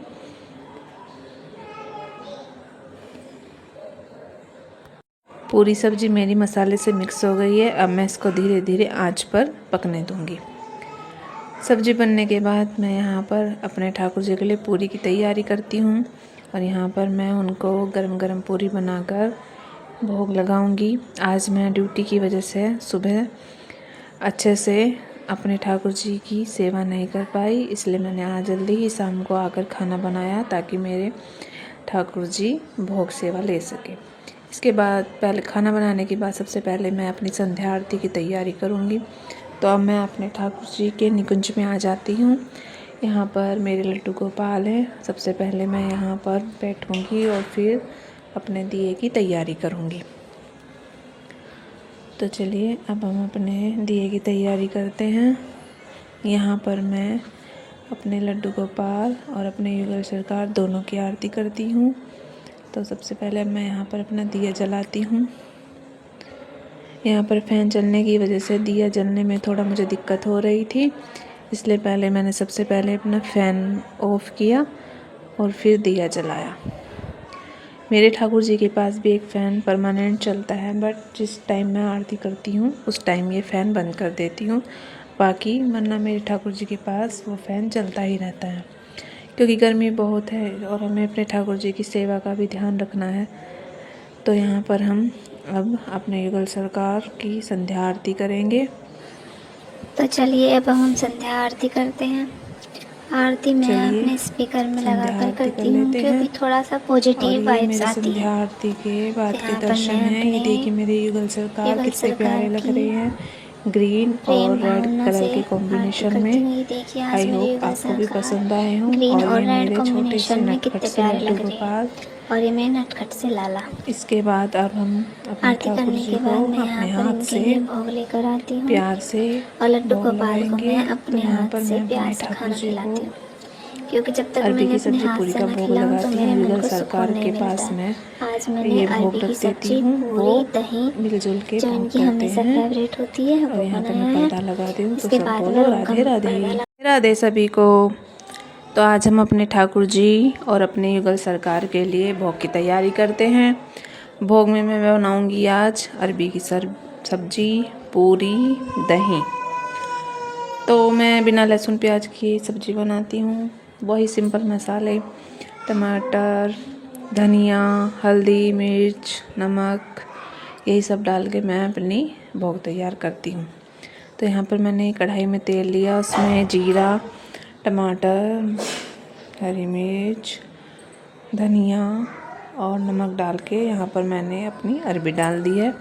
पूरी सब्जी मेरी मसाले से मिक्स हो गई है। अब मैं इसको धीरे धीरे आंच पर पकने दूँगी। सब्जी बनने के बाद मैं यहाँ पर अपने ठाकुर जी के लिए पूरी की तैयारी करती हूँ। और यहाँ पर मैं उनको गरम गरम पूरी बनाकर भोग लगाऊंगी। आज मैं ड्यूटी की वजह से सुबह अच्छे से अपने ठाकुर जी की सेवा नहीं कर पाई, इसलिए मैंने आज जल्दी ही शाम को आकर खाना बनाया ताकि मेरे ठाकुर जी भोग सेवा ले सके। इसके बाद पहले खाना बनाने के बाद सबसे पहले मैं अपनी संध्या आरती की तैयारी करूँगी। तो अब मैं अपने ठाकुर जी के निकुंज में आ जाती हूँ। यहाँ पर मेरे लड्डू गोपाल हैं। सबसे पहले मैं यहाँ पर बैठूँगी और फिर अपने दिए की तैयारी करूँगी। तो चलिए अब हम अपने दिए की तैयारी करते हैं। यहाँ पर मैं अपने लड्डू गोपाल और अपने युगल सरकार दोनों की आरती करती हूँ। तो सबसे पहले मैं यहाँ पर अपना दिया जलाती हूँ। यहाँ पर फ़ैन चलने की वजह से दिया जलने में थोड़ा मुझे दिक्कत हो रही थी, इसलिए पहले मैंने सबसे पहले अपना फ़ैन ऑफ़ किया और फिर दिया जलाया। मेरे ठाकुर जी के पास भी एक फ़ैन परमानेंट चलता है, बट जिस टाइम मैं आरती करती हूँ उस टाइम ये फ़ैन बंद कर देती हूँ। बाकी वरना मेरे ठाकुर जी के पास वो फ़ैन चलता ही रहता है, क्योंकि गर्मी बहुत है और हमें अपने ठाकुर जी की सेवा का भी ध्यान रखना है। तो यहाँ पर हम अब अपने युगल सरकार की संध्या आरती करेंगे। तो चलिए अब हम संध्या आरती करते हैं। आरती मैं अपने स्पीकर में लगाकर करती हूँ, क्योंकि थोड़ा सा पॉजिटिव वाइब्स आती है। संध्या आरती के बाद के यहाँ पर दर्शन मैं हैं। ये देखिए मेरे युगल सरकार कितने प्यारे लग रहे हैं, ग्रीन और रेड कलर के कॉम्बिनेशन में। आई होप आपको भी पसंद आए हों। ग्रीन और और ये रेड मेरे छोटे से कॉम्बिनेशन में नटखट कितने से प्यारे लड्डू लग रहे गोपाल। हैं। और ये मैं नटखट से लाला। इसके बाद अब हम अपने आरती ठाकुर करने जी के को बाद मैं अपने यहाँ पर हाथ इनके से लिए भोग लेकर आती हूँ प्यार से और लड्डू भोग गोपाल को लगाएंगे। मैं तो अपने यहाँ हाथ पर से मैं प्यार अपने से ठाकुर खाना जी को खिलाती हूँ, क्योंकि जब तक अरबी मैंने की अपने सब्जी हाथ पूरी से का ना भोग खिलाऊं तो लगाती मेरे हूँ। मन युगल को सुकून सरकार नहीं के मिलता पास है। मैं आज मैंने ये भोग अरबी की रख देती सब्जी, हूँ। पूरी, वो दही, मिलजुल के जो भोग इनकी करते हमेशा हैं। फेवरेट होती है, और वो यहाँ पर बनाया मैं है। पर्दा लगा दी हूँ, तो इसके सब बाद बोलो मैं उनका राधे राधे। पर्दा राधे सभी को। तो आज हम अपने ठाकुर जी और अपने युगल सरकार के लिए भोग की तैयारी करते हैं। भोग में मैं बनाऊंगी आज अरबी की सब्जी, पूरी, दही। तो मैं बिना लहसुन प्याज की सब्जी बनाती हूँ। वही सिंपल मसाले, टमाटर, धनिया, हल्दी, मिर्च, नमक, यही सब डाल के मैं अपनी भोग तैयार करती हूँ। तो यहाँ पर मैंने कढ़ाई में तेल लिया, उसमें जीरा, टमाटर, हरी मिर्च, धनिया और नमक डाल के यहाँ पर मैंने अपनी अरबी डाल दी है।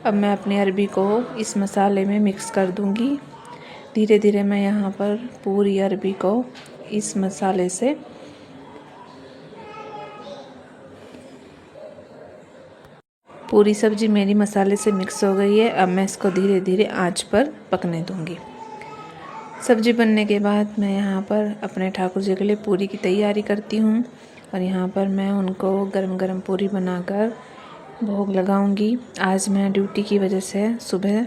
अब मैं अपनी अरबी को इस मसाले में मिक्स कर दूँगी। धीरे धीरे मैं यहाँ पर पूरी अरबी को इस मसाले से पूरी सब्जी मेरी मसाले से मिक्स हो गई है। अब मैं इसको धीरे धीरे आंच पर पकने दूँगी। सब्जी बनने के बाद मैं यहाँ पर अपने ठाकुर जी के लिए पूरी की तैयारी करती हूँ। और यहाँ पर मैं उनको गरम गरम पूरी बनाकर भोग लगाऊंगी। आज मैं ड्यूटी की वजह से सुबह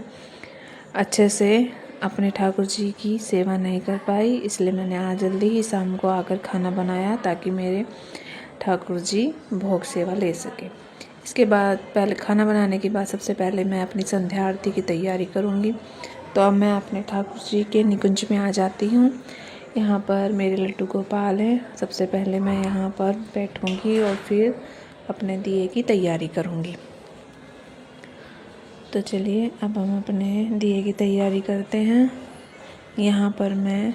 अच्छे से अपने ठाकुर जी की सेवा नहीं कर पाई, इसलिए मैंने आज जल्दी ही शाम को आकर खाना बनाया ताकि मेरे ठाकुर जी भोग सेवा ले सके। इसके बाद पहले खाना बनाने के बाद सबसे पहले मैं अपनी संध्या आरती की तैयारी करूँगी। तो अब मैं अपने ठाकुर जी के निकुंज में आ जाती हूँ। यहाँ पर मेरे लड्डू गोपाल हैं। सबसे पहले मैं यहाँ पर बैठूँगी और फिर अपने दिए की तैयारी करूँगी। तो चलिए अब हम अपने दिए की तैयारी करते हैं। यहाँ पर मैं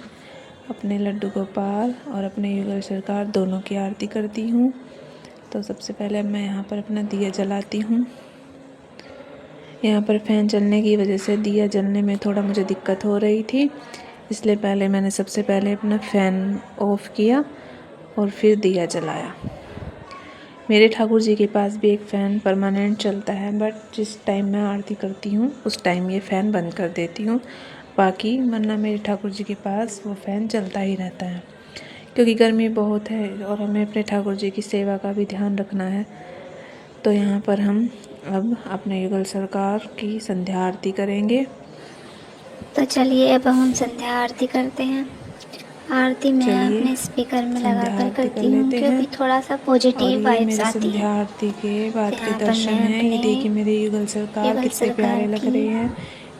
अपने लड्डू गोपाल और अपने युगल सरकार दोनों की आरती करती हूँ। तो सबसे पहले मैं यहाँ पर अपना दिया जलाती हूँ। यहाँ पर फ़ैन चलने की वजह से दिया जलने में थोड़ा मुझे दिक्कत हो रही थी, इसलिए पहले मैंने सबसे पहले अपना फ़ैन ऑफ़ किया और फिर दिया जलाया। मेरे ठाकुर जी के पास भी एक फ़ैन परमानेंट चलता है, बट जिस टाइम मैं आरती करती हूँ उस टाइम ये फ़ैन बंद कर देती हूँ। बाकी वरना मेरे ठाकुर जी के पास वो फ़ैन चलता ही रहता है, क्योंकि गर्मी बहुत है और हमें अपने ठाकुर जी की सेवा का भी ध्यान रखना है। तो यहाँ पर हम अब अपने युगल सरकार की संध्या आरती करेंगे। तो चलिए अब हम संध्या आरती करते हैं। आरती मैं अपने स्पीकर में लगाकर करती हूँ क्योंकि थोड़ा सा पॉजिटिव वाइब्स आती है। संध्या आरती के बाद के दर्शन हैं। ये देखिए मेरे युगल सरकार कितने प्यारे लग रहे हैं,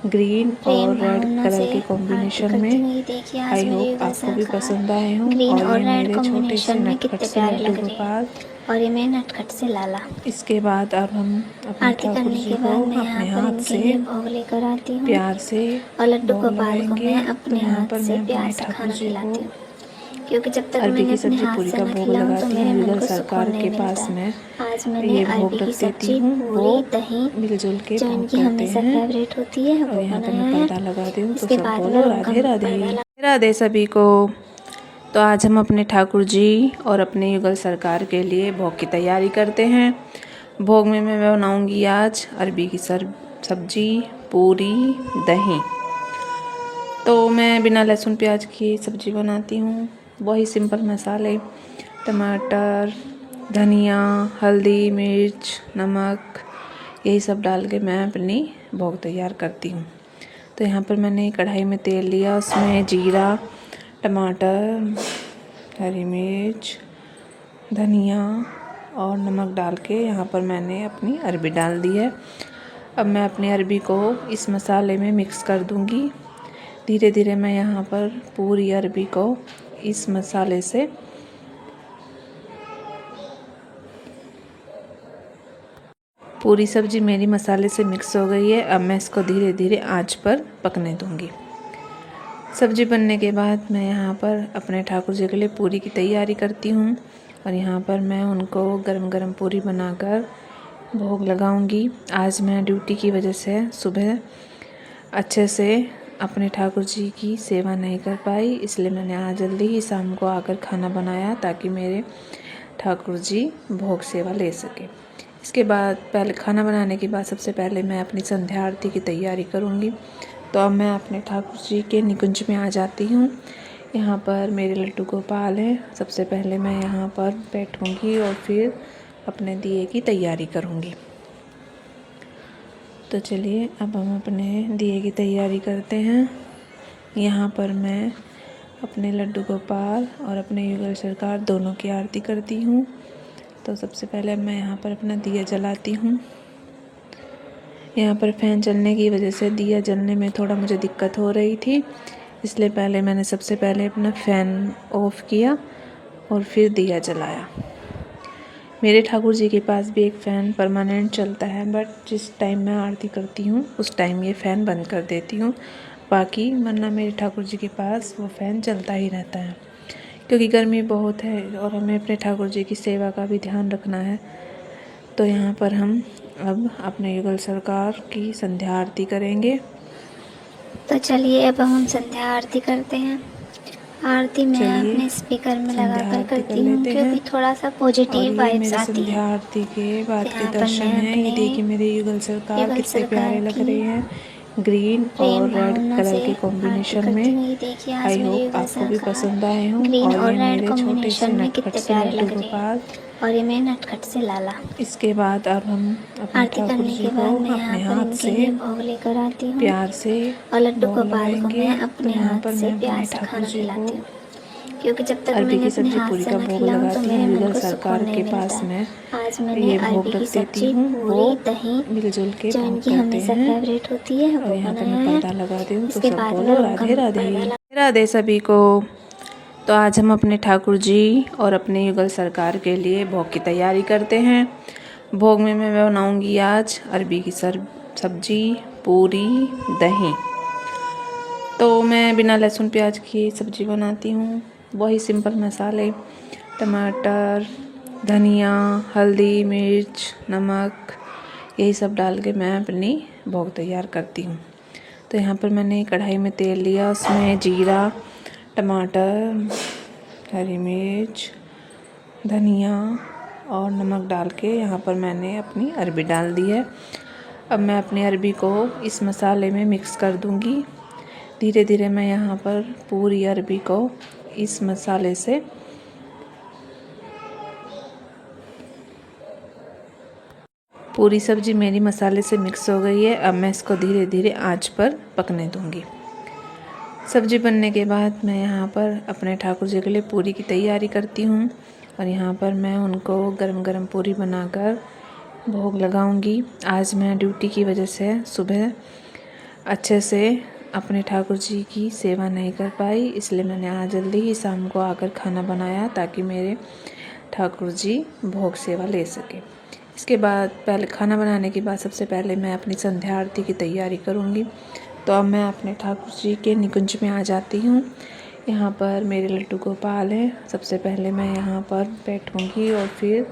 ग्रीन और रेड कलर के कॉम्बिनेशन में। आई होप आपको भी पसंद आए हों। ग्रीन और और ये रेड मेरे छोटे से कॉम्बिनेशन में नटखट कितने से प्यारे लड्डू लग रहे गोपाल। हैं। और ये मेरे नटखट से लाला। इसके बाद अब हम अपने आरती ठाकुर करने जी के को बाद मैं अपने यहाँ पर हाथ इनके से लिए भोग लेकर आती हूँ प्यार से और लड्डू भोग गोपाल को लगाएंगे। मैं तो अपने यहाँ हाथ पर से मैं प्यार अपने से ठाकुर खाना जी को खिलाती हूँ, क्योंकि जब तक अरबी मैंने की अपने सब्जी हाथ पूरी से का न भोग खिलाऊं तो लगाती मेरे हूँ। मन युगल को सरकार सुकून नहीं के मिलता पास मैं आज मैंने ये अरबी भोग की रख देती सब्जी, हूँ। वो पूरी, दही मिलजुल के जो भोग इनकी करते हमेशा हैं। फेवरेट होती है और वो यहाँ पर बनाया मैं है। पर्दा लगा दी हूँ, तो इसके सब बाद बोलो मैं राधे राधे। पर्दा राधे सभी को। तो आज हम अपने ठाकुर जी और अपने युगल सरकार के लिए भोग की तैयारी करते हैं। भोग में मैं बनाऊंगी आज अरबी की सब्जी, पूरी, दही। तो मैं बिना लहसुन प्याज की सब्जी बनाती हूँ। वही सिंपल मसाले, टमाटर, धनिया, हल्दी, मिर्च, नमक, यही सब डाल के मैं अपनी भोग तैयार करती हूँ। तो यहाँ पर मैंने कढ़ाई में तेल लिया, उसमें जीरा, टमाटर, हरी मिर्च, धनिया और नमक डाल के यहाँ पर मैंने अपनी अरबी डाल दी है। अब मैं अपनी अरबी को इस मसाले में मिक्स कर दूँगी। धीरे धीरे मैं यहाँ पर पूरी अरबी को इस मसाले से पूरी सब्जी मेरी मसाले से मिक्स हो गई है। अब मैं इसको धीरे धीरे आंच पर पकने दूँगी। सब्जी बनने के बाद मैं यहाँ पर अपने ठाकुर जी के लिए पूरी की तैयारी करती हूँ और यहाँ पर मैं उनको गरम गरम पूरी बनाकर भोग लगाऊंगी। आज मैं ड्यूटी की वजह से सुबह अच्छे से अपने ठाकुर जी की सेवा नहीं कर पाई, इसलिए मैंने आज जल्दी ही शाम को आकर खाना बनाया ताकि मेरे ठाकुर जी भोग सेवा ले सके। इसके बाद पहले खाना बनाने के बाद सबसे पहले मैं अपनी संध्या आरती की तैयारी करूँगी। तो अब मैं अपने ठाकुर जी के निकुंज में आ जाती हूँ। यहाँ पर मेरे लड्डू गोपाल हैं। सबसे पहले मैं यहाँ पर बैठूँगी और फिर अपने दिए की तैयारी करूँगी। तो चलिए अब हम अपने दिए की तैयारी करते हैं। यहाँ पर मैं अपने लड्डू गोपाल और अपने युगल सरकार दोनों की आरती करती हूँ। तो सबसे पहले मैं यहाँ पर अपना दिया जलाती हूँ। यहाँ पर फ़ैन चलने की वजह से दिया जलने में थोड़ा मुझे दिक्कत हो रही थी, इसलिए पहले मैंने सबसे पहले अपना फ़ैन ऑफ़ किया और फिर दिया जलाया। मेरे ठाकुर जी के पास भी एक फ़ैन परमानेंट चलता है, बट जिस टाइम मैं आरती करती हूँ उस टाइम ये फ़ैन बंद कर देती हूँ। बाकी वरना मेरे ठाकुर जी के पास वो फ़ैन चलता ही रहता है, क्योंकि गर्मी बहुत है और हमें अपने ठाकुर जी की सेवा का भी ध्यान रखना है। तो यहाँ पर हम अब अपने युगल सरकार की संध्या आरती करेंगे। तो चलिए अब हम संध्या आरती करते हैं। आरती मैं अपने स्पीकर में लगाकर करती हूँ क्योंकि थोड़ा सा पॉजिटिव वाइब्स आती है। संध्या आरती के बाद के दर्शन हैं। ये देखिए मेरे युगल सरकार कितने प्यारे लग रहे हैं, ग्रीन और रेड कलर के कॉम्बिनेशन में। आई होप आपको भी पसंद आए हों। और ये मेरे छोटे से नटखट से लड्डू गोपाल। और ये मैं नटखट से लाला। इसके बाद अब हम अपने आरती ठाकुर करने जी के को बाद मैं अपने यहाँ पर हाथ इनके से लिए भोग लेकर आती हूँ प्यार से और लड्डू भोग गोपाल को लगाएंगे। मैं तो अपने यहाँ हाथ पर से मैं प्यार अपने से ठाकुर खाना जी को खिलाती हूँ, क्योंकि जब तक अरबी मैंने की अपने सब्जी हाथ पूरी से का ना भोग खिलाऊं तो लगाती मेरे हूँ मन युगल को सुकून सरकार नहीं के मिलता पास है। में आज मैंने ये भोग अरबी की रख देती सब्जी, हूँ। वो पूरी, दही, मिलजुल के जो भोग इनकी करते हमेशा हैं। फेवरेट होती है, और वो यहाँ पर बनाया मैं है। पर्दा लगा दी हूँ, तो इसके सब बाद बोलो मैं उनका राधे राधे। पर्दा राधे सभी को। तो आज हम अपने ठाकुर जी और अपने युगल सरकार के लिए भोग की तैयारी करते हैं। भोग में मैं बनाऊंगी आज अरबी की सब्जी, पूरी, दही। तो मैं बिना लहसुन प्याज की सब्जी बनाती हूँ। वही सिंपल मसाले, टमाटर, धनिया, हल्दी, मिर्च, नमक, यही सब डाल के मैं अपनी भोग तैयार करती हूँ। तो यहाँ पर मैंने कढ़ाई में तेल लिया, उसमें जीरा, टमाटर, हरी मिर्च, धनिया और नमक डाल के यहाँ पर मैंने अपनी अरबी डाल दी है। अब मैं अपनी अरबी को इस मसाले में मिक्स कर दूँगी। धीरे धीरे मैं यहाँ पर पूरी अरबी को इस मसाले से पूरी सब्जी मेरी मसाले से मिक्स हो गई है। अब मैं इसको धीरे धीरे आंच पर पकने दूँगी। सब्जी बनने के बाद मैं यहाँ पर अपने ठाकुर जी के लिए पूरी की तैयारी करती हूँ और यहाँ पर मैं उनको गरम गरम पूरी बनाकर भोग लगाऊंगी। आज मैं ड्यूटी की वजह से सुबह अच्छे से अपने ठाकुर जी की सेवा नहीं कर पाई, इसलिए मैंने आज जल्दी ही शाम को आकर खाना बनाया ताकि मेरे ठाकुर जी भोग सेवा ले सके। इसके बाद पहले खाना बनाने के बाद सबसे पहले मैं अपनी संध्या आरती की तैयारी करूँगी। तो अब मैं अपने ठाकुर जी के निकुंज में आ जाती हूँ। यहाँ पर मेरे लड्डू गोपाल हैं। सबसे पहले मैं यहाँ पर बैठूँगी और फिर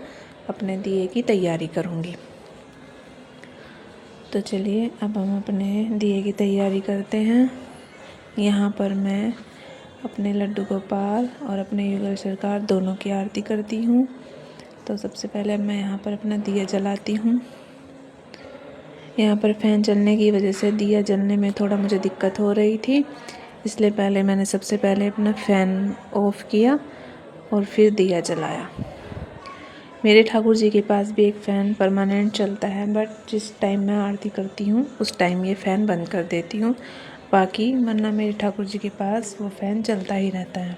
अपने दिए की तैयारी करूँगी। तो चलिए अब हम अपने दिए की तैयारी करते हैं। यहाँ पर मैं अपने लड्डू गोपाल और अपने युगल सरकार दोनों की आरती करती हूँ। तो सबसे पहले मैं यहाँ पर अपना दिया जलाती हूँ। यहाँ पर फ़ैन चलने की वजह से दिया जलने में थोड़ा मुझे दिक्कत हो रही थी, इसलिए पहले मैंने सबसे पहले अपना फ़ैन ऑफ़ किया और फिर दिया जलाया। मेरे ठाकुर जी के पास भी एक फ़ैन परमानेंट चलता है, बट जिस टाइम मैं आरती करती हूँ उस टाइम ये फ़ैन बंद कर देती हूँ। बाकी वरना मेरे ठाकुर जी के पास वो फ़ैन चलता ही रहता है,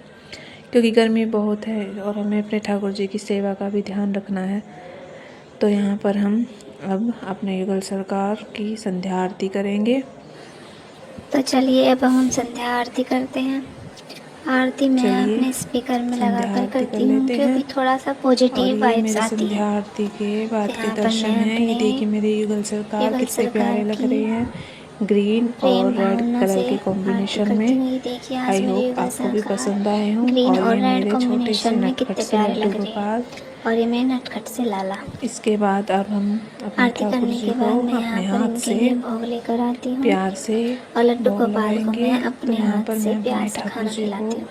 क्योंकि गर्मी बहुत है और हमें अपने ठाकुर जी की सेवा का भी ध्यान रखना है। तो यहाँ पर हम अब अपने युगल सरकार की संध्या आरती करेंगे। तो चलिए अब हम संध्या आरती करते हैं। आरती मैं अपने स्पीकर में लगाकर करती हूँ, क्योंकि थोड़ा सा पॉजिटिव वाइब्स आती है। संध्या आरती के बाद के यहाँ पर दर्शन मैं हैं। ये देखिए मेरे युगल सरकार कितने प्यारे लग रहे हैं, ग्रीन और रेड कलर के कॉम्बिनेशन में। आई होप आपको भी पसंद आए हों। ग्रीन और और ये रेड मेरे छोटे से कॉम्बिनेशन में नटखट कितने से प्यारे लड्डू लग रहे गोपाल। हैं। और ये मैं नटखट से लाला। इसके बाद अब हम अपने आरती ठाकुर करने जी के को बाद मैं अपने यहाँ पर हाथ इनके से लिए भोग लेकर आती हूँ प्यार से और लड्डू भोग गोपाल को लगाएंगे। मैं तो अपने यहाँ हाथ पर से मैं प्यार अपने से ठाकुर खाना जी को खिलाती हूँ,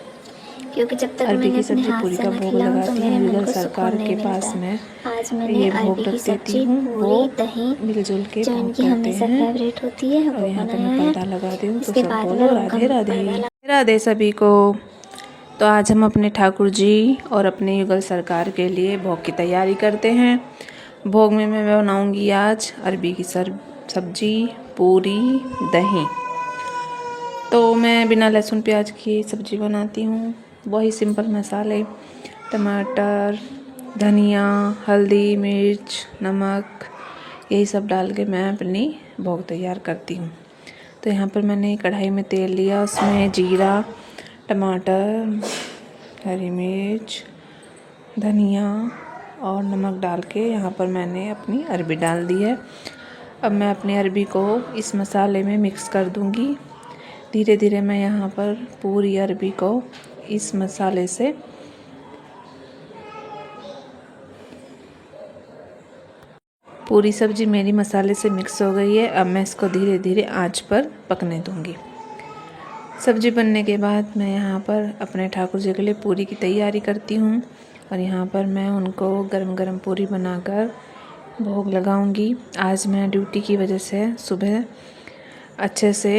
क्योंकि जब तक अरबी मैंने की अपने सब्जी हाथ पूरी से का ना भोग खिलाऊं तो लगाती मेरे हूँ मन युगल को सरकार सुकून के नहीं पास मिलता है। में आज मैंने ये भोग अरबी की रख देती सब्जी, हूँ। वो पूरी, दही, मिलजुल के जो भोग इनकी करते हमेशा हैं। फेवरेट होती है, और वो यहाँ पर बनाया मैं है। पर्दा लगा दी हूँ, तो इसके सब बाद बोलो मैं उनका राधे राधे। पर्दा राधे सभी को। तो आज हम अपने ठाकुर जी और अपने युगल सरकार के लिए भोग की तैयारी करते हैं। भोग में मैं बनाऊंगी आज अरबी की सब्जी, पूरी, दही। तो मैं बिना लहसुन प्याज की सब्जी बनाती हूँ। वही सिंपल मसाले, टमाटर, धनिया, हल्दी, मिर्च, नमक, यही सब डाल के मैं अपनी भोग तैयार करती हूँ। तो यहाँ पर मैंने कढ़ाई में तेल लिया, उसमें जीरा, टमाटर, हरी मिर्च, धनिया और नमक डाल के यहाँ पर मैंने अपनी अरबी डाल दी है। अब मैं अपनी अरबी को इस मसाले में मिक्स कर दूँगी। धीरे धीरे मैं यहाँ पर पूरी अरबी को इस मसाले से पूरी सब्जी मेरी मसाले से मिक्स हो गई है। अब मैं इसको धीरे धीरे आंच पर पकने दूँगी। सब्जी बनने के बाद मैं यहाँ पर अपने ठाकुर जी के लिए पूरी की तैयारी करती हूँ और यहाँ पर मैं उनको गरम गरम पूरी बनाकर भोग लगाऊंगी। आज मैं ड्यूटी की वजह से सुबह अच्छे से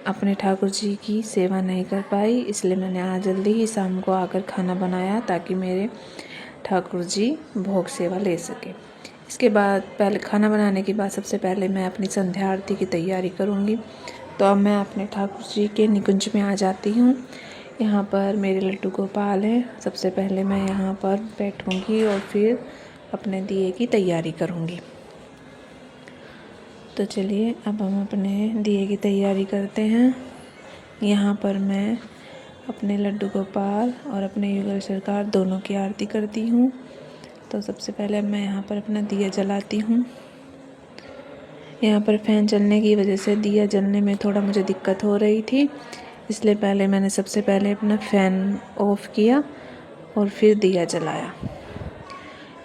अपने ठाकुर जी की सेवा नहीं कर पाई, इसलिए मैंने आज जल्दी ही शाम को आकर खाना बनाया ताकि मेरे ठाकुर जी भोग सेवा ले सके। इसके बाद पहले खाना बनाने के बाद सबसे पहले मैं अपनी संध्या आरती की तैयारी करूँगी। तो अब मैं अपने ठाकुर जी के निकुंज में आ जाती हूँ। यहाँ पर मेरे लड्डू गोपाल हैं। सबसे पहले मैं यहाँ पर बैठूँगी और फिर अपने दिए की तैयारी करूँगी। तो चलिए अब हम अपने दिए की तैयारी करते हैं। यहाँ पर मैं अपने लड्डू गोपाल और अपने युगल सरकार दोनों की आरती करती हूँ। तो सबसे पहले मैं यहाँ पर अपना दिया जलाती हूँ। यहाँ पर फ़ैन चलने की वजह से दिया जलने में थोड़ा मुझे दिक्कत हो रही थी, इसलिए पहले मैंने सबसे पहले अपना फ़ैन ऑफ़ किया और फिर दिया जलाया।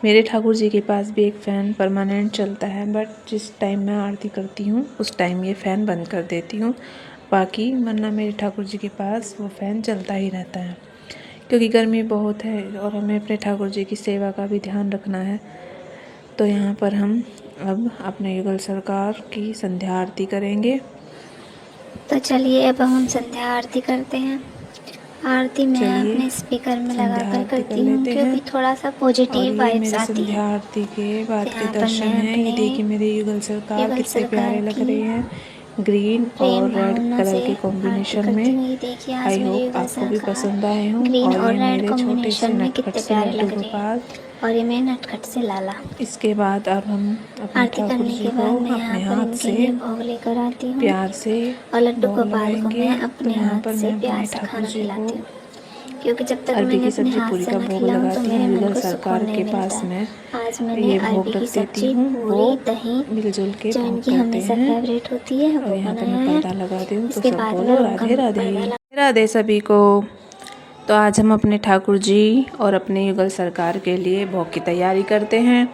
मेरे ठाकुर जी के पास भी एक फ़ैन परमानेंट चलता है, बट जिस टाइम मैं आरती करती हूँ उस टाइम ये फ़ैन बंद कर देती हूँ। बाकी वरना मेरे ठाकुर जी के पास वो फ़ैन चलता ही रहता है, क्योंकि गर्मी बहुत है और हमें अपने ठाकुर जी की सेवा का भी ध्यान रखना है। तो यहाँ पर हम अब अपने युगल सरकार की संध्या आरती करेंगे। तो चलिए अब हम संध्या आरती करते हैं। आरती मैं अपने स्पीकर में लगाकर करती हूँ, क्योंकि थोड़ा सा पॉजिटिव वाइब्स आती है। संध्या आरती के बाद के दर्शन हैं। ये देखिए मेरे युगल सरकार कितने प्यारे लग रहे हैं, ग्रीन और रेड कलर के कॉम्बिनेशन में। आई होप आपको भी पसंद आए हों। ग्रीन और और ये रेड मेरे छोटे से कॉम्बिनेशन में नटखट कितने से प्यारे लड्डू लग रहे गोपाल। हैं। और ये मेरे नटखट से लाला। इसके बाद अब हम अपने आरती ठाकुर करने जी के को बाद मैं अपने यहाँ पर हाथ इनके से लिए भोग लेकर आती हूँ प्यार से और लड्डू भोग गोपाल को लगाएंगे। मैं तो अपने यहाँ हाथ पर से मैं प्यार अपने से ठाकुर खाना जी को खिलाती हूँ, क्योंकि जब तक अरबी मैंने की अपने सब्जी हाथ पूरी से का ना भोग खिलाऊं तो लगाती मेरे हूँ। मन युगल को सरकार सुकून नहीं के मिलता। पास में आज मैंने ये अरबी भोग की रख देती सब्जी हूँ। वो पूरी दही मिलजुल के जो भोग इनकी करते हमेशा हैं। फेवरेट होती है और वो यहाँ पर बनाया मैं है। पर्दा लगा दी हूँ। तो इसके सब बाद बोलो राधे राधे। राधे सभी को। तो आज हम अपने ठाकुर जी और अपने युगल सरकार के लिए भोग की तैयारी करते हैं।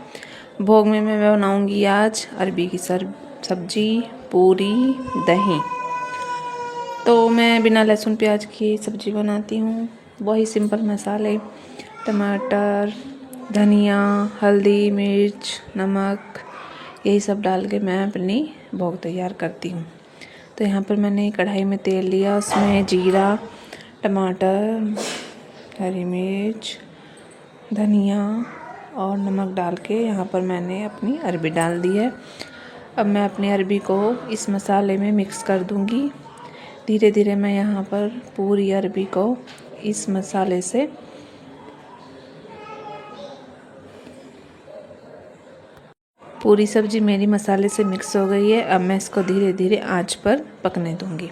भोग में मैं बनाऊंगी आज अरबी की सब्जी, पूरी, दही। तो मैं बिना लहसुन प्याज की सब्ज़ी बनाती हूँ। वही सिंपल मसाले, टमाटर, धनिया, हल्दी, मिर्च, नमक, यही सब डाल के मैं अपनी भोग तैयार करती हूँ। तो यहाँ पर मैंने कढ़ाई में तेल लिया, उसमें जीरा, टमाटर, हरी मिर्च, धनिया और नमक डाल के यहाँ पर मैंने अपनी अरबी डाल दी है। अब मैं अपनी अरबी को इस मसाले में मिक्स कर दूँगी। धीरे धीरे मैं यहाँ पर पूरी अरबी को इस मसाले से पूरी सब्ज़ी मेरी मसाले से मिक्स हो गई है। अब मैं इसको धीरे धीरे आंच पर पकने दूँगी।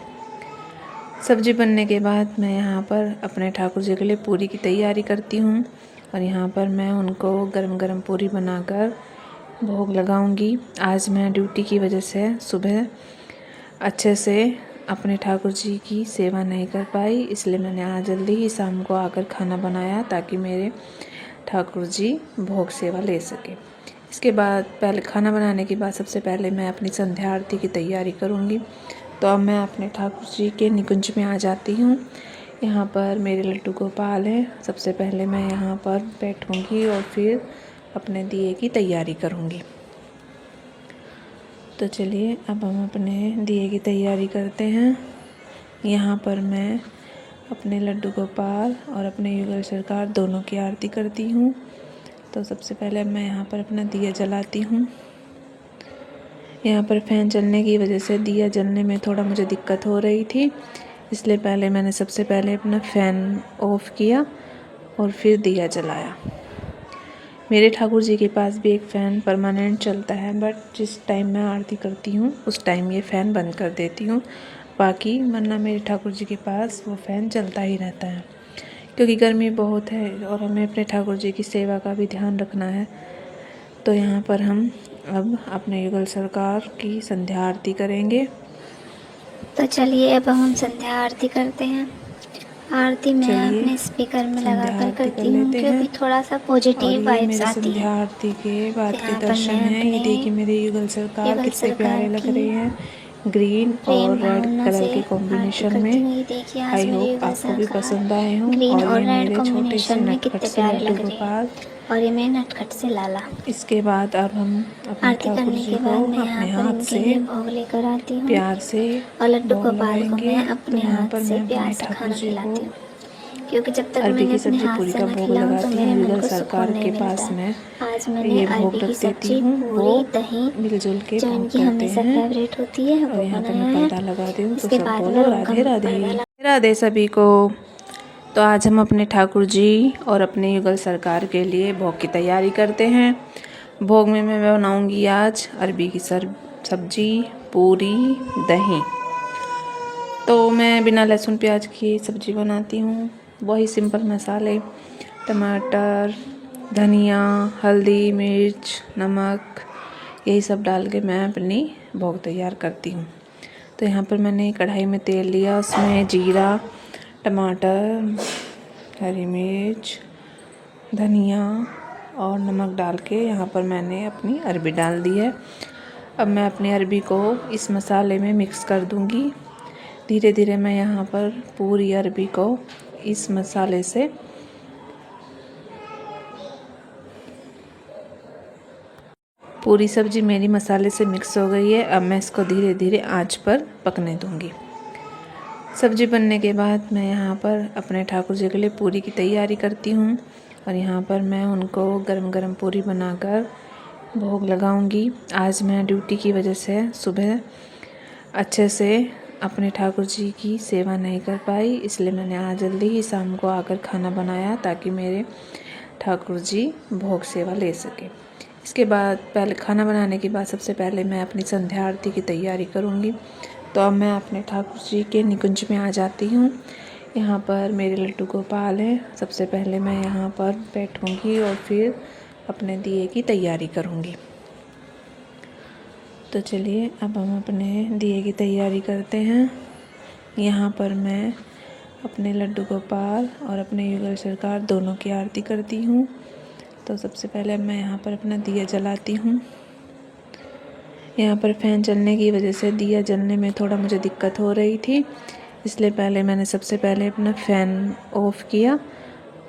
सब्ज़ी बनने के बाद मैं यहाँ पर अपने ठाकुर जी के लिए पूरी की तैयारी करती हूँ और यहाँ पर मैं उनको गरम गरम पूरी बनाकर भोग लगाऊंगी। आज मैं ड्यूटी की वजह से सुबह अच्छे से अपने ठाकुर जी की सेवा नहीं कर पाई, इसलिए मैंने आज जल्दी ही शाम को आकर खाना बनाया ताकि मेरे ठाकुर जी भोग सेवा ले सके। इसके बाद पहले खाना बनाने के बाद सबसे पहले मैं अपनी संध्या आरती की तैयारी करूँगी। तो अब मैं अपने ठाकुर जी के निकुंज में आ जाती हूँ। यहाँ पर मेरे लड्डू गोपाल हैं। सबसे पहले मैं यहाँ पर बैठूँगी और फिर अपने दिए की तैयारी करूँगी। तो चलिए अब हम अपने दिए की तैयारी करते हैं। यहाँ पर मैं अपने लड्डू गोपाल और अपने युगल सरकार दोनों की आरती करती हूँ। तो सबसे पहले मैं यहाँ पर अपना दिया जलाती हूँ। यहाँ पर फ़ैन चलने की वजह से दिया जलने में थोड़ा मुझे दिक्कत हो रही थी, इसलिए पहले मैंने सबसे पहले अपना फ़ैन ऑफ़ किया और फिर दिया जलाया। मेरे ठाकुर जी के पास भी एक फ़ैन परमानेंट चलता है, बट जिस टाइम मैं आरती करती हूँ उस टाइम ये फ़ैन बंद कर देती हूँ। बाकी वरना मेरे ठाकुर जी के पास वो फ़ैन चलता ही रहता है, क्योंकि गर्मी बहुत है और हमें अपने ठाकुर जी की सेवा का भी ध्यान रखना है। तो यहाँ पर हम अब अपने युगल सरकार की संध्या आरती करेंगे। तो चलिए अब हम संध्या आरती करते हैं। आरती मैं अपने स्पीकर में लगाकर करती हूँ, क्योंकि थोड़ा सा पॉजिटिव वाइब्स आती है। संध्या आरती के बाद के दर्शन हैं। ये देखिए मेरे युगल सरकार कितने प्यारे लग रहे हैं, ग्रीन और रेड कलर के कॉम्बिनेशन में। आई होप आपको भी पसंद आए हों। ग्रीन और और ये रेड मेरे छोटे से कॉम्बिनेशन में नटखट कितने से प्यारे लड्डू लग रहे गोपाल। हैं। और ये मेरे नटखट से लाला। इसके बाद अब हम अपने आरती ठाकुर करने जी के को बाद मैं अपने यहाँ पर हाथ इनके से लिए भोग लेकर आती हूँ प्यार से और लड्डू भोग गोपाल को लगाएंगे। मैं तो अपने यहाँ हाथ पर से मैं प्यार अपने से ठाकुर खाना जी को खिलाती हूँ, क्योंकि जब तक अरबी मैंने की अपने सब्जी हाथ पूरी से का ना भोग खिलाऊं तो लगाती मेरे हूँ। मन युगल को सरकार सुकून नहीं के पास मिलता। मैं आज मैंने ये भोग अरबी की रख देती सब्जी, हूँ। वो पूरी, दही, मिलजुल के जो भोग इनकी करते हमेशा हैं। फेवरेट होती है, और वो यहाँ पर बनाया मैं है। पर्दा लगा दी हूँ, तो इसके सब बाद में बोलो उनका राधे राधे। पर्दा राधे सभी को। तो आज हम अपने ठाकुर जी और अपने युगल सरकार के लिए भोग की तैयारी करते हैं। भोग में मैं बनाऊंगी आज अरबी की सब्जी, पूरी, दही। तो मैं बिना लहसुन प्याज की सब्जी बनाती हूँ। वही सिंपल मसाले, टमाटर, धनिया, हल्दी, मिर्च, नमक, यही सब डाल के मैं अपनी भोग तैयार करती हूँ। तो यहाँ पर मैंने कढ़ाई में तेल लिया, उसमें जीरा, टमाटर, हरी मिर्च, धनिया और नमक डाल के यहाँ पर मैंने अपनी अरबी डाल दी है। अब मैं अपनी अरबी को इस मसाले में मिक्स कर दूँगी। धीरे धीरे मैं यहाँ पर पूरी अरबी को इस मसाले से पूरी सब्जी मेरी मसाले से मिक्स हो गई है। अब मैं इसको धीरे धीरे आंच पर पकने दूँगी। सब्जी बनने के बाद मैं यहाँ पर अपने ठाकुर जी के लिए पूरी की तैयारी करती हूँ। और यहाँ पर मैं उनको गरम गरम पूरी बनाकर भोग लगाऊंगी। आज मैं ड्यूटी की वजह से सुबह अच्छे से अपने ठाकुर जी की सेवा नहीं कर पाई, इसलिए मैंने आज जल्दी ही शाम को आकर खाना बनाया ताकि मेरे ठाकुर जी भोग सेवा ले सके। इसके बाद पहले खाना बनाने के बाद सबसे पहले मैं अपनी संध्या आरती की तैयारी करूँगी। तो अब मैं अपने ठाकुर जी के निकुंज में आ जाती हूँ। यहाँ पर मेरे लड्डू गोपाल हैं। सबसे पहले मैं यहाँ पर बैठूँगी और फिर अपने दिए की तैयारी करूँगी। तो चलिए अब हम अपने दिए की तैयारी करते हैं। यहाँ पर मैं अपने लड्डू गोपाल और अपने युगल सरकार दोनों की आरती करती हूँ। तो सबसे पहले मैं यहाँ पर अपना दिया जलाती हूँ। यहाँ पर फ़ैन चलने की वजह से दिया जलने में थोड़ा मुझे दिक्कत हो रही थी, इसलिए पहले मैंने सबसे पहले अपना फ़ैन ऑफ़ किया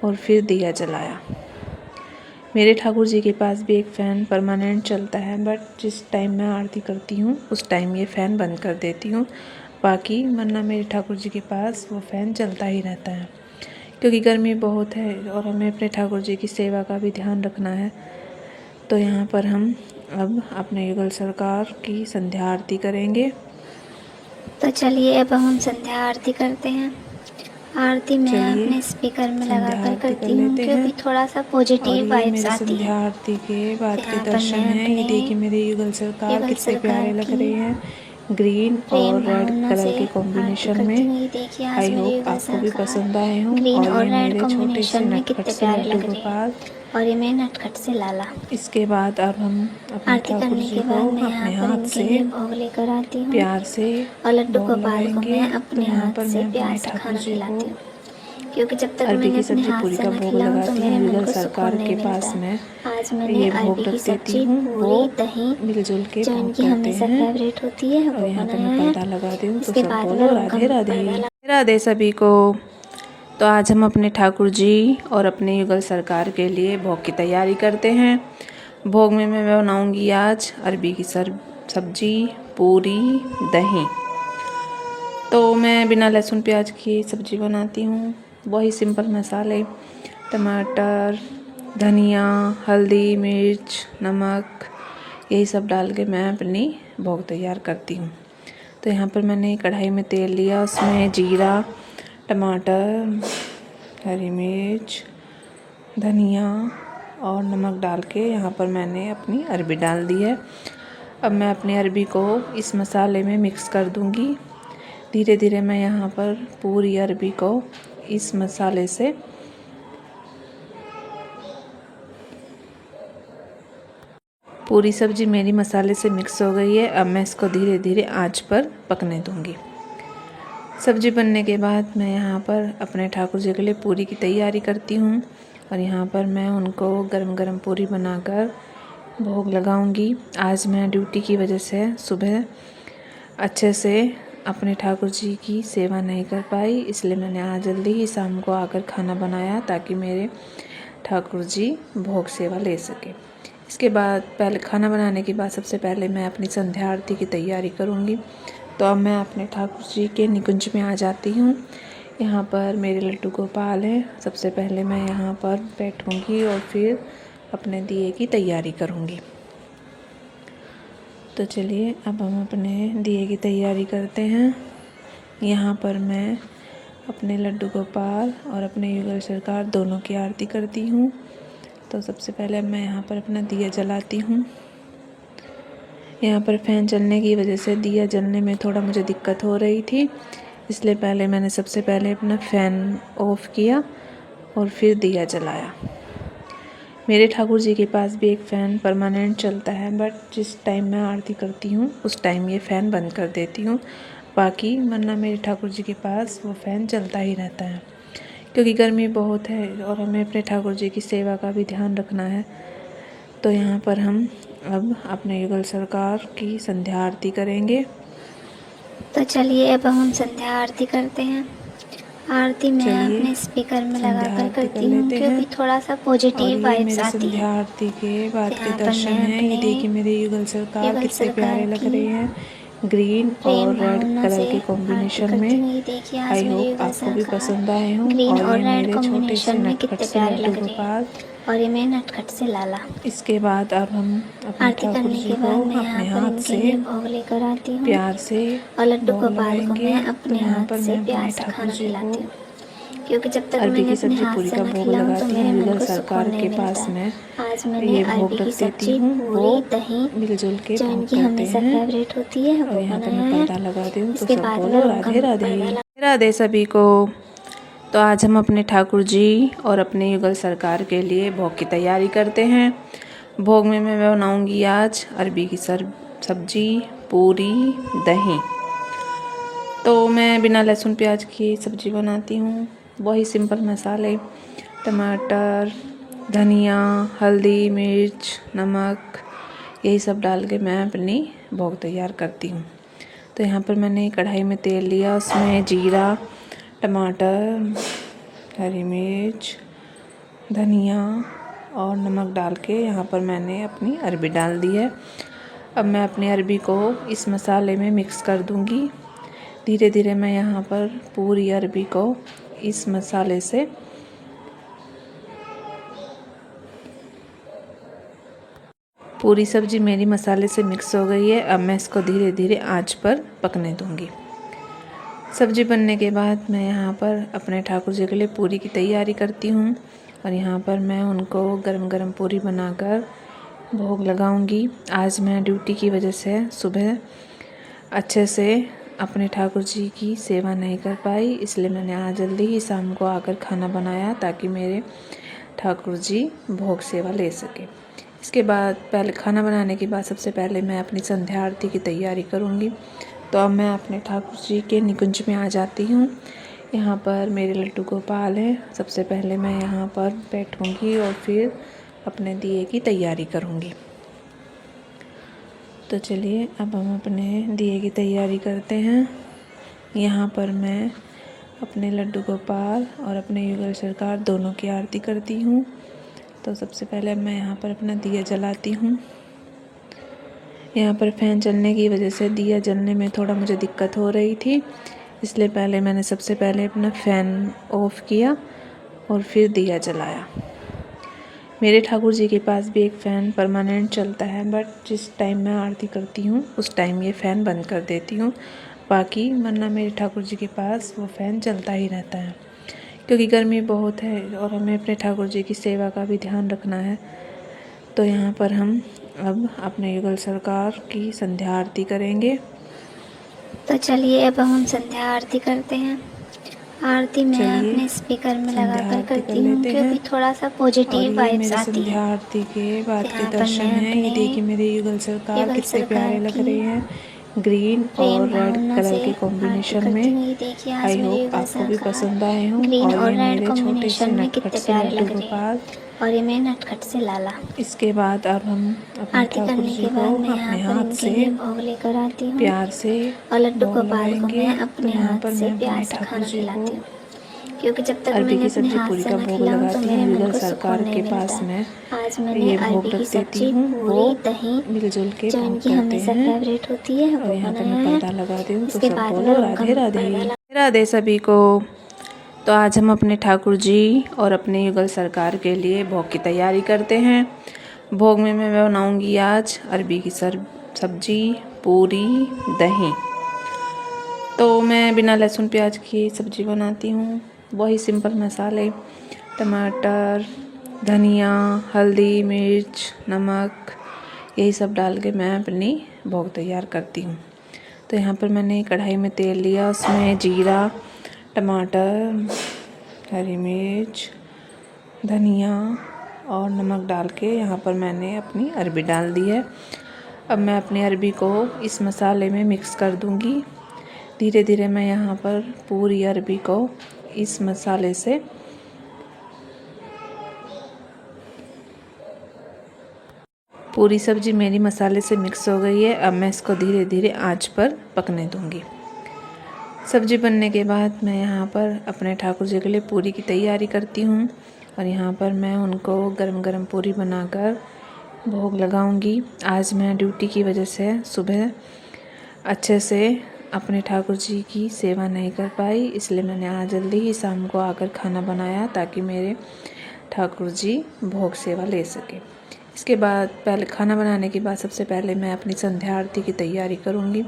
और फिर दिया जलाया। मेरे ठाकुर जी के पास भी एक फ़ैन परमानेंट चलता है, बट जिस टाइम मैं आरती करती हूँ उस टाइम ये फ़ैन बंद कर देती हूँ। बाकी वरना मेरे ठाकुर जी के पास वो फ़ैन चलता ही रहता है, क्योंकि गर्मी बहुत है और हमें अपने ठाकुर जी की सेवा का भी ध्यान रखना है। तो यहाँ पर हम अब अपने युगल सरकार की संध्या आरती करेंगे। तो चलिए अब हम संध्या आरती करते हैं। आरती मैं अपने स्पीकर में लगाकर करती हूँ, क्योंकि थोड़ा सा पॉजिटिव वाइब्स आती है। संध्या आरती के बाद के यहाँ पर दर्शन मैं हैं। ये देखिए मेरे युगल सरकार कितने प्यारे लग रहे हैं, ग्रीन और रेड कलर के कॉम्बिनेशन में। आई होप आपको भी पसंद आए हों। ग्रीन और और ये रेड मेरे छोटे से कॉम्बिनेशन में नटखट कितने से प्यारे लड्डू लग रहे गोपाल। हैं। और ये मेरे नटखट से लाला। इसके बाद अब हम अपने आरती ठाकुर करने जी के को बाद मैं अपने यहाँ पर हाथ इनके से लिए भोग लेकर आती हूँ प्यार से और लड्डू भोग गोपाल को लगाएंगे। मैं तो अपने यहाँ हाथ पर से मैं प्यार अपने से ठाकुर खाना जी को खिलाती हूँ, क्योंकि जब तक अरबी मैंने की अपने सब्जी हाथ पूरी से का ना भोग खिलाऊं तो लगाती मेरे हूँ। मन युगल को सरकार सुकून के नहीं पास मिलता। मैं आज मैंने ये भोग अरबी की रख देती सब्जी, हूँ। पूरी, वो दही, मिलजुल के जो भोग इनकी करते हमेशा हैं। फेवरेट होती है, और वो यहाँ पर बनाया मैं है। पर्दा लगा दी हूँ, तो इसके सब बाद बोलो में उनका राधे राधे। पर्दा राधे सभी को। तो आज हम अपने ठाकुर जी और अपने युगल सरकार के लिए भोग की तैयारी करते हैं। भोग में मैं बनाऊंगी आज अरबी की सब्जी, पूरी, दही। तो मैं बिना लहसुन प्याज की सब्जी बनाती हूँ। वही सिंपल मसाले, टमाटर, धनिया, हल्दी, मिर्च, नमक, यही सब डाल के मैं अपनी भोग तैयार करती हूँ। तो यहाँ पर मैंने कढ़ाई में तेल लिया, उसमें जीरा, टमाटर, हरी मिर्च, धनिया और नमक डाल के यहाँ पर मैंने अपनी अरबी डाल दी है। अब मैं अपनी अरबी को इस मसाले में मिक्स कर दूँगी। धीरे धीरे मैं यहाँ पर पूरी अरबी को इस मसाले से पूरी सब्जी मेरी मसाले से मिक्स हो गई है। अब मैं इसको धीरे धीरे आंच पर पकने दूँगी। सब्जी बनने के बाद मैं यहाँ पर अपने ठाकुर जी के लिए पूरी की तैयारी करती हूँ। और यहाँ पर मैं उनको गरम गरम पूरी बनाकर भोग लगाऊंगी। आज मैं ड्यूटी की वजह से सुबह अच्छे से अपने ठाकुर जी की सेवा नहीं कर पाई, इसलिए मैंने आज जल्दी ही शाम को आकर खाना बनाया ताकि मेरे ठाकुर जी भोग सेवा ले सके। इसके बाद पहले खाना बनाने के बाद सबसे पहले मैं अपनी संध्या आरती की तैयारी करूँगी। तो अब मैं अपने ठाकुर जी के निकुंज में आ जाती हूँ। यहाँ पर मेरे लड्डू गोपाल हैं। सबसे पहले मैं यहाँ पर बैठूँगी और फिर अपने दिए की तैयारी करूँगी। तो चलिए अब हम अपने दिए की तैयारी करते हैं। यहाँ पर मैं अपने लड्डू गोपाल और अपने युगल सरकार दोनों की आरती करती हूँ। तो सबसे पहले मैं यहाँ पर अपना दिया जलाती हूँ। यहाँ पर फ़ैन चलने की वजह से दिया जलने में थोड़ा मुझे दिक्कत हो रही थी, इसलिए पहले मैंने सबसे पहले अपना फ़ैन ऑफ़ किया और फिर दिया जलाया। मेरे ठाकुर जी के पास भी एक फ़ैन परमानेंट चलता है, बट जिस टाइम मैं आरती करती हूँ उस टाइम ये फ़ैन बंद कर देती हूँ। बाकी वरना मेरे ठाकुर जी के पास वो फ़ैन चलता ही रहता है, क्योंकि गर्मी बहुत है और हमें अपने ठाकुर जी की सेवा का भी ध्यान रखना है। तो यहाँ पर हम अब अपने युगल सरकार की संध्या आरती करेंगे। तो चलिए अब हम संध्या आरती करते हैं। आरती मैं अपने स्पीकर में लगाकर करती हूँ, क्योंकि थोड़ा सा पॉजिटिव वाइब्स आती है। संध्या आरती के बाद के दर्शन हैं। ये देखिए मेरे युगल सरकार कितने प्यारे लग रहे हैं, ग्रीन और रेड कलर के कॉम्बिनेशन में। आई होप आपको भी पसंद आए हों। ग्रीन और और ये रेड मेरे छोटे से कॉम्बिनेशन में नटखट कितने से प्यारे लड्डू लग रहे गोपाल। हैं। और ये मेरे नटखट से लाला। इसके बाद अब हम अपने आरती ठाकुर करने जी के को बाद मैं अपने यहाँ पर हाथ इनके से लिए भोग लेकर आती हूँ प्यार से और लड्डू भोग गोपाल को लगाएंगे। मैं तो अपने यहाँ हाथ पर से मैं प्यार अपने से ठाकुर खाना जी को खिलाती हूँ, क्योंकि जब तक अरबी मैंने की अपने सब्जी हाथ पूरी से का न भोग खिलाऊं तो लगाती मेरे हूँ। मन युगल को सरकार सुकून नहीं के मिलता। पास में आज मैंने ये अरबी भोग की रख देती सब्जी, हूँ। वो पूरी, दही मिलजुल के जो भोग इनकी करते हमेशा हैं। फेवरेट होती है और वो यहाँ पर बनाया मैं है। पर्दा लगा दूँ तो इसके सब बाद बोलो मैं राधे राधे। पर्दा राधे सभी को। तो आज हम अपने ठाकुर जी और अपने युगल सरकार के लिए भोग की तैयारी करते हैं। भोग में मैं बनाऊंगी आज अरबी की सब्जी, पूरी, दही। तो मैं बिना लहसुन प्याज की सब्ज़ी बनाती हूँ। वही सिंपल मसाले, टमाटर, धनिया, हल्दी, मिर्च, नमक, यही सब डाल के मैं अपनी भोग तैयार करती हूँ। तो यहाँ पर मैंने कढ़ाई में तेल लिया, उसमें जीरा, टमाटर, हरी मिर्च, धनिया और नमक डाल के यहाँ पर मैंने अपनी अरबी डाल दी है। अब मैं अपनी अरबी को इस मसाले में मिक्स कर दूँगी। धीरे धीरे मैं यहाँ पर पूरी अरबी को इस मसाले से पूरी सब्ज़ी मेरी मसाले से मिक्स हो गई है। अब मैं इसको धीरे धीरे आंच पर पकने दूँगी। सब्ज़ी बनने के बाद मैं यहाँ पर अपने ठाकुर जी के लिए पूरी की तैयारी करती हूँ और यहाँ पर मैं उनको गरम गरम पूरी बनाकर भोग लगाऊंगी। आज मैं ड्यूटी की वजह से सुबह अच्छे से अपने ठाकुर जी की सेवा नहीं कर पाई, इसलिए मैंने आज जल्दी ही शाम को आकर खाना बनाया ताकि मेरे ठाकुर जी भोग सेवा ले सके। इसके बाद पहले खाना बनाने के बाद सबसे पहले मैं अपनी संध्या आरती की तैयारी करूँगी। तो अब मैं अपने ठाकुर जी के निकुंज में आ जाती हूँ। यहाँ पर मेरे लड्डू गोपाल हैं। सबसे पहले मैं यहाँ पर बैठूँगी और फिर अपने दिए की तैयारी करूँगी। तो चलिए अब हम अपने दिए की तैयारी करते हैं। यहाँ पर मैं अपने लड्डू गोपाल और अपने युगल सरकार दोनों की आरती करती हूँ। तो सबसे पहले मैं यहाँ पर अपना दिया जलाती हूँ। यहाँ पर फ़ैन चलने की वजह से दिया जलने में थोड़ा मुझे दिक्कत हो रही थी, इसलिए पहले मैंने सबसे पहले अपना फ़ैन ऑफ़ किया और फिर दिया जलाया। मेरे ठाकुर जी के पास भी एक फ़ैन परमानेंट चलता है, बट जिस टाइम मैं आरती करती हूँ उस टाइम ये फ़ैन बंद कर देती हूँ। बाकी वरना मेरे ठाकुर जी के पास वो फ़ैन चलता ही रहता है, क्योंकि गर्मी बहुत है और हमें अपने ठाकुर जी की सेवा का भी ध्यान रखना है। तो यहाँ पर हम अब अपने युगल सरकार की संध्या आरती करेंगे। तो चलिए अब हम संध्या आरती करते हैं। आरती मैं अपने स्पीकर में लगाकर करती हूँ, क्योंकि थोड़ा सा पॉजिटिव वाइब्स आती है। संध्या आरती के बाद के दर्शन हैं। ये देखिए मेरे युगल सरकार कितने प्यारे लग रहे हैं, ग्रीन और रेड कलर के कॉम्बिनेशन में। आई होप आपको भी पसंद आए हों। ग्रीन और और ये रेड मेरे छोटे से कॉम्बिनेशन में नटखट कितने से प्यारे लड्डू लग रहे गोपाल। हैं। और ये मेरे नटखट से लाला। इसके बाद अब हम अपने आरती ठाकुर करने जी के को बाद मैं अपने यहाँ पर हाथ इनके से लिए भोग लेकर आती हूँ प्यार से और लड्डू भोग गोपाल को लगाएंगे। मैं अपने तो यहाँ हाथ पर से मैं प्यार अपने से ठाकुर खाना जी खिलाती को हूँ, क्योंकि जब तक अरबी मैंने की अपने सब्जी हाथ पूरी से का न भोग खिलाऊं तो लगाती मेरे हूँ। मन युगल को सरकार सुकून के नहीं पास मिलता। में आज मैंने ये अरबी भोग की रख देती सब्जी, हूँ। वो पूरी, दही मिलजुल के जो भोग इनकी करते हमेशा हैं। फेवरेट होती है और वो यहाँ पर बनाया मैं है। पर्दा लगा दूँ तो इसके सब बाद बोलो मैं राधे राधे। पर्दा राधे सभी को। तो आज हम अपने ठाकुर जी और अपने युगल सरकार के लिए भोग की तैयारी करते हैं। भोग में मैं बनाऊंगी आज अरबी की सब्जी, पूरी, दही। तो मैं बिना लहसुन प्याज की सब्जी बनाती हूँ। वही सिंपल मसाले, टमाटर, धनिया, हल्दी, मिर्च, नमक, यही सब डाल के मैं अपनी भोग तैयार करती हूँ। तो यहाँ पर मैंने कढ़ाई में तेल लिया, उसमें जीरा, टमाटर, हरी मिर्च, धनिया और नमक डाल के यहाँ पर मैंने अपनी अरबी डाल दी है। अब मैं अपनी अरबी को इस मसाले में मिक्स कर दूँगी। धीरे धीरे मैं यहाँ पर पूरी अरबी को इस मसाले से पूरी सब्जी मेरी मसाले से मिक्स हो गई है। अब मैं इसको धीरे धीरे आंच पर पकने दूँगी। सब्जी बनने के बाद मैं यहाँ पर अपने ठाकुर जी के लिए पूरी की तैयारी करती हूँ और यहाँ पर मैं उनको गरम गरम पूरी बनाकर भोग लगाऊंगी। आज मैं ड्यूटी की वजह से सुबह अच्छे से अपने ठाकुर जी की सेवा नहीं कर पाई, इसलिए मैंने आज जल्दी ही शाम को आकर खाना बनाया ताकि मेरे ठाकुर जी भोग सेवा ले सके। इसके बाद पहले खाना बनाने के बाद सबसे पहले मैं अपनी संध्या आरती की तैयारी करूँगी।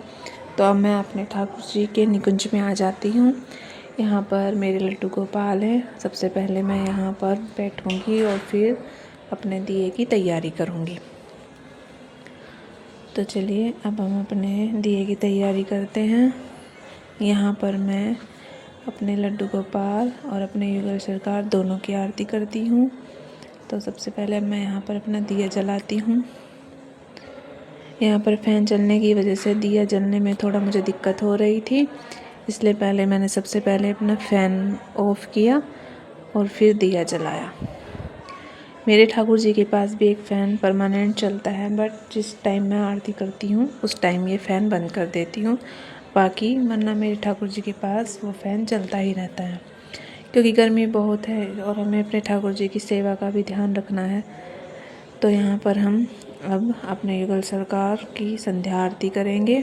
तो अब मैं अपने ठाकुर जी के निकुंज में आ जाती हूँ। यहाँ पर मेरे लड्डू गोपाल हैं। सबसे पहले मैं यहाँ पर बैठूँगी और फिर अपने दिए की तैयारी करूँगी। तो चलिए अब हम अपने दिए की तैयारी करते हैं। यहाँ पर मैं अपने लड्डू गोपाल और अपने युगल सरकार दोनों की आरती करती हूँ। तो सबसे पहले मैं यहाँ पर अपना दिया जलाती हूँ। यहाँ पर फ़ैन चलने की वजह से दिया जलने में थोड़ा मुझे दिक्कत हो रही थी, इसलिए पहले मैंने सबसे पहले अपना फ़ैन ऑफ़ किया और फिर दिया जलाया। मेरे ठाकुर जी के पास भी एक फ़ैन परमानेंट चलता है, बट जिस टाइम मैं आरती करती हूँ उस टाइम ये फ़ैन बंद कर देती हूँ। बाकी वरना मेरे ठाकुर जी के पास वो फ़ैन चलता ही रहता है, क्योंकि गर्मी बहुत है और हमें अपने ठाकुर जी की सेवा का भी ध्यान रखना है। तो यहाँ पर हम अब अपने युगल सरकार की संध्या आरती करेंगे।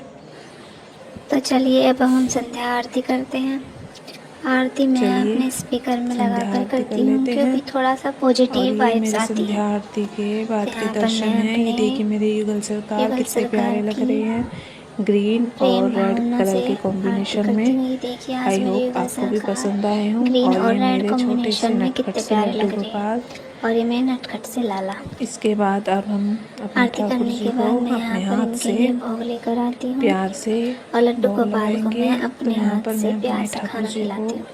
तो चलिए अब हम संध्या आरती करते हैं। आरती मैं अपने स्पीकर में लगाकर करती हूँ क्योंकि थोड़ा सा पॉजिटिव वाइब्स आती है। संध्या आरती के बाद के दर्शन हैं। ये देखिए मेरे युगल सरकार कितने प्यारे लग रहे हैं, ग्रीन और रेड कलर के कॉम्बिनेशन में। आई होप आपको भी पसंद आए हों। और ये मेरे छोटे से नटखट से लड्डू गोपाल और ये मैं नटखट से लाला। इसके बाद अब हम अपने ठाकुर जी को अपने हाथ से भोग लेकर आती हूँ प्यार से और लड्डू भोग गोपाल को मैं अपने तो यहाँ हाथ पर से मैं प्यार अपने से ठाकुर खाना जी खिलाती को हूँ,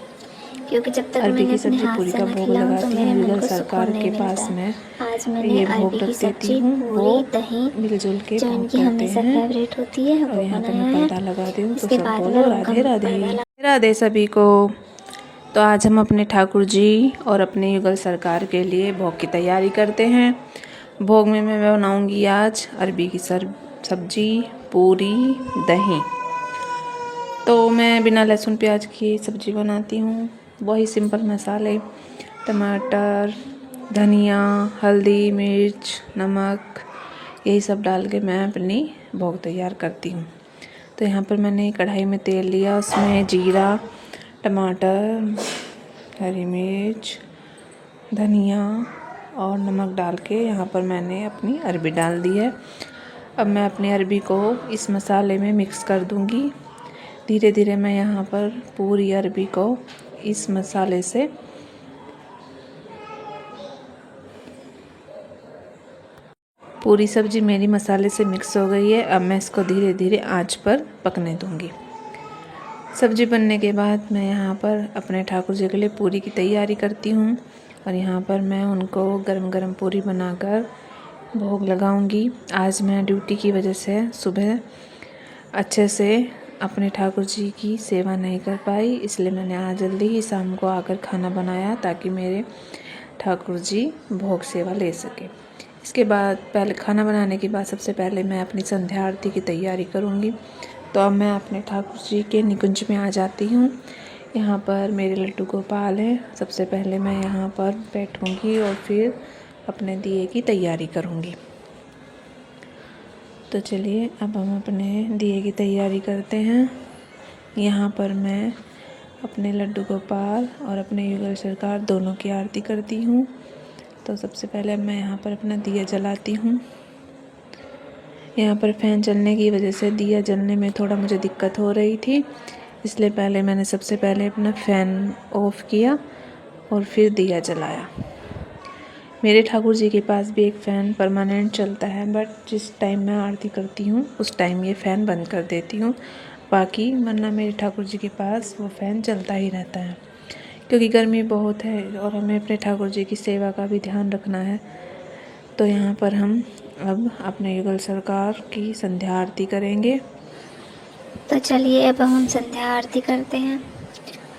क्योंकि जब तक अरबी मैंने की अपने सब्जी हाथ पूरी से का न भोग खिलाऊं तो लगाती मेरे हूँ। मन युगल को सरकार सुकून नहीं के मिलता पास है। मैं आज मैंने ये भोग अरबी रख की देती सब्जी, हूँ। पूरी, वो दही मिलजुल के जो भोग इनकी करते हमेशा हैं। फेवरेट होती है और वो यहाँ पर बनाया मैं है। पर्दा लगा दी हूँ, तो इसके सब बाद बोलो मैं राधे उनका राधे। पर्दा राधे सभी को। तो आज हम अपने ठाकुर जी और अपने युगल सरकार के लिए भोग की तैयारी करते हैं। भोग में मैं बनाऊंगी आज अरबी की सब्जी, पूरी, दही। तो मैं बिना लहसुन प्याज की सब्जी बनाती हूँ। वही सिंपल मसाले, टमाटर, धनिया, हल्दी, मिर्च, नमक, यही सब डाल के मैं अपनी भोग तैयार करती हूँ। तो यहाँ पर मैंने कढ़ाई में तेल लिया, उसमें जीरा, टमाटर, हरी मिर्च, धनिया और नमक डाल के यहाँ पर मैंने अपनी अरबी डाल दी है। अब मैं अपनी अरबी को इस मसाले में मिक्स कर दूँगी। धीरे धीरे मैं यहाँ पर पूरी अरबी को इस मसाले से पूरी सब्जी मेरी मसाले से मिक्स हो गई है। अब मैं इसको धीरे धीरे आंच पर पकने दूँगी। सब्जी बनने के बाद मैं यहाँ पर अपने ठाकुर जी के लिए पूरी की तैयारी करती हूँ और यहाँ पर मैं उनको गरम गरम पूरी बनाकर भोग लगाऊंगी। आज मैं ड्यूटी की वजह से सुबह अच्छे से अपने ठाकुर जी की सेवा नहीं कर पाई, इसलिए मैंने आज जल्दी ही शाम को आकर खाना बनाया ताकि मेरे ठाकुर जी भोग सेवा ले सके। इसके बाद पहले खाना बनाने के बाद सबसे पहले मैं अपनी संध्या आरती की तैयारी करूँगी। तो अब मैं अपने ठाकुर जी के निकुंज में आ जाती हूँ। यहाँ पर मेरे लड्डू गोपाल हैं। सबसे पहले मैं यहाँ पर बैठूँगी और फिर अपने दिए की तैयारी करूँगी। तो चलिए अब हम अपने दिए की तैयारी करते हैं। यहाँ पर मैं अपने लड्डू गोपाल और अपने युगल सरकार दोनों की आरती करती हूँ। तो सबसे पहले मैं यहाँ पर अपना दिया जलाती हूँ। यहाँ पर फ़ैन चलने की वजह से दिया जलने में थोड़ा मुझे दिक्कत हो रही थी, इसलिए पहले मैंने सबसे पहले अपना फ़ैन ऑफ़ किया और फिर दिया जलाया। मेरे ठाकुर जी के पास भी एक फ़ैन परमानेंट चलता है, बट जिस टाइम मैं आरती करती हूँ उस टाइम ये फ़ैन बंद कर देती हूँ। बाकी वरना मेरे ठाकुर जी के पास वो फ़ैन चलता ही रहता है, क्योंकि गर्मी बहुत है और हमें अपने ठाकुर जी की सेवा का भी ध्यान रखना है। तो यहाँ पर हम अब अपने युगल सरकार की संध्या आरती करेंगे। तो चलिए अब हम संध्या आरती करते हैं।